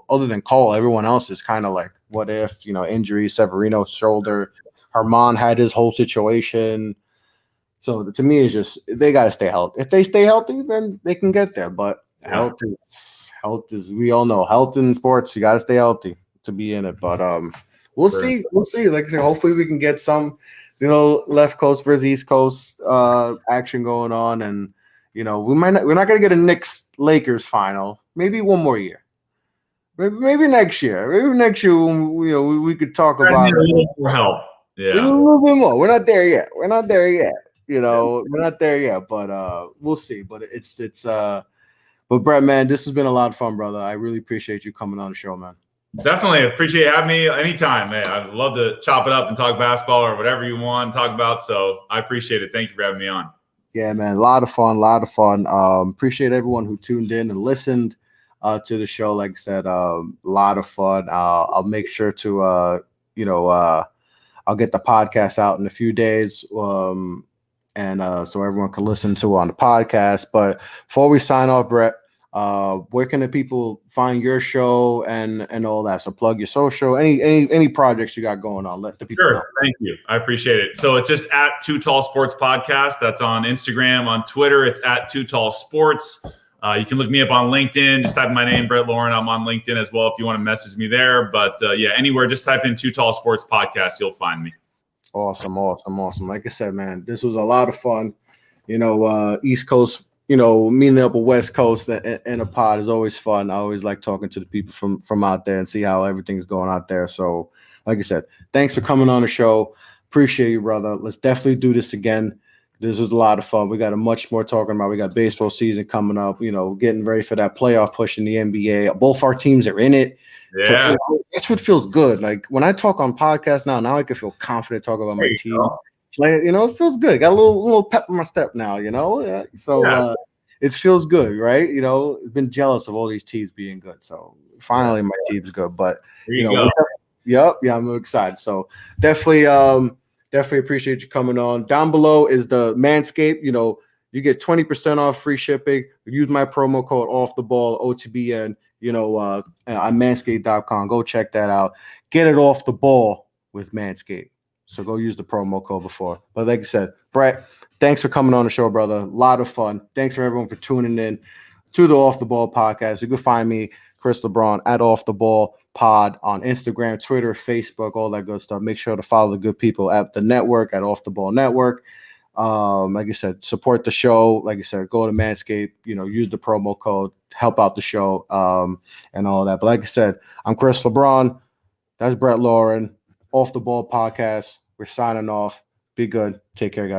S1: other than Cole, everyone else is kind of like, what if, injury, Severino's shoulder, Herman had his whole situation. So to me, it's just they got to stay healthy. If they stay healthy, then they can get there. But health is we all know, health in sports, you got to stay healthy to be in it. But we'll see. Like I said, hopefully we can get some, left coast versus East Coast action going on, and we're not going to get a Knicks Lakers final. Maybe one more year. Maybe next year. Maybe next year we could talk about
S2: a little more help. Yeah,
S1: a little bit more. We're not there yet. We're not there yet. But we'll see. But but Brett, man, this has been a lot of fun, brother. I really appreciate you coming on the show, man.
S2: Definitely appreciate having me anytime, man. I'd love to chop it up and talk basketball or whatever you want to talk about. So I appreciate it. Thank you for having me on.
S1: Yeah, man, a lot of fun. Appreciate everyone who tuned in and listened to the show. Like I said, a lot of fun. I'll make sure to I'll get the podcast out in a few days, and so everyone can listen to it on the podcast. But before we sign off, Brett, where can the people find your show and all that? So plug your social, any projects you got going on. Let the people know.
S2: Thank you. I appreciate it. So it's just at Too Tall Sports Podcast. That's on Instagram. On Twitter, it's at Too Tall Sports. You can look me up on LinkedIn. Just type in my name, Brett Lorin. I'm on LinkedIn as well if you want to message me there. But anywhere, just type in Too Tall Sports Podcast. You'll find me. Awesome.
S1: Like I said, man, this was a lot of fun. East Coast, meeting up with West Coast in a pod is always fun. I always like talking to the people from out there and see how everything's going out there. So, like I said, thanks for coming on the show. Appreciate you, brother. Let's definitely do this again. This was a lot of fun. We got a much more talking about. We got baseball season coming up, getting ready for that playoff push in the NBA. Both our teams are in it.
S2: Yeah.
S1: So, that's what feels good. Like when I talk on podcasts now I can feel confident talking about my team. Like, it feels good. Got a little pep in my step now, So it feels good, right? I've been jealous of all these teams being good. So finally my team's good. But I'm excited. So definitely appreciate you coming on. Down below is the Manscaped. You get 20% off free shipping. Use my promo code OFFTHEBALL, OTBN, on manscaped.com. Go check that out. Get it off the ball with Manscaped. So go use the promo code before. But like I said, Brett, thanks for coming on the show, brother. A lot of fun. Thanks for everyone for tuning in to the Off the Ball podcast. You can find me, Chris LeBron, at Off the Ball Pod on Instagram, Twitter, Facebook, all that good stuff. Make sure to follow the good people at the network, at Off the Ball Network. Like I said, support the show. Like I said, go to Manscaped, use the promo code, help out the show, and all that. But like I said, I'm Chris LeBron. That's Brett Lorin. Off the Ball podcast. We're signing off. Be good. Take care, guys.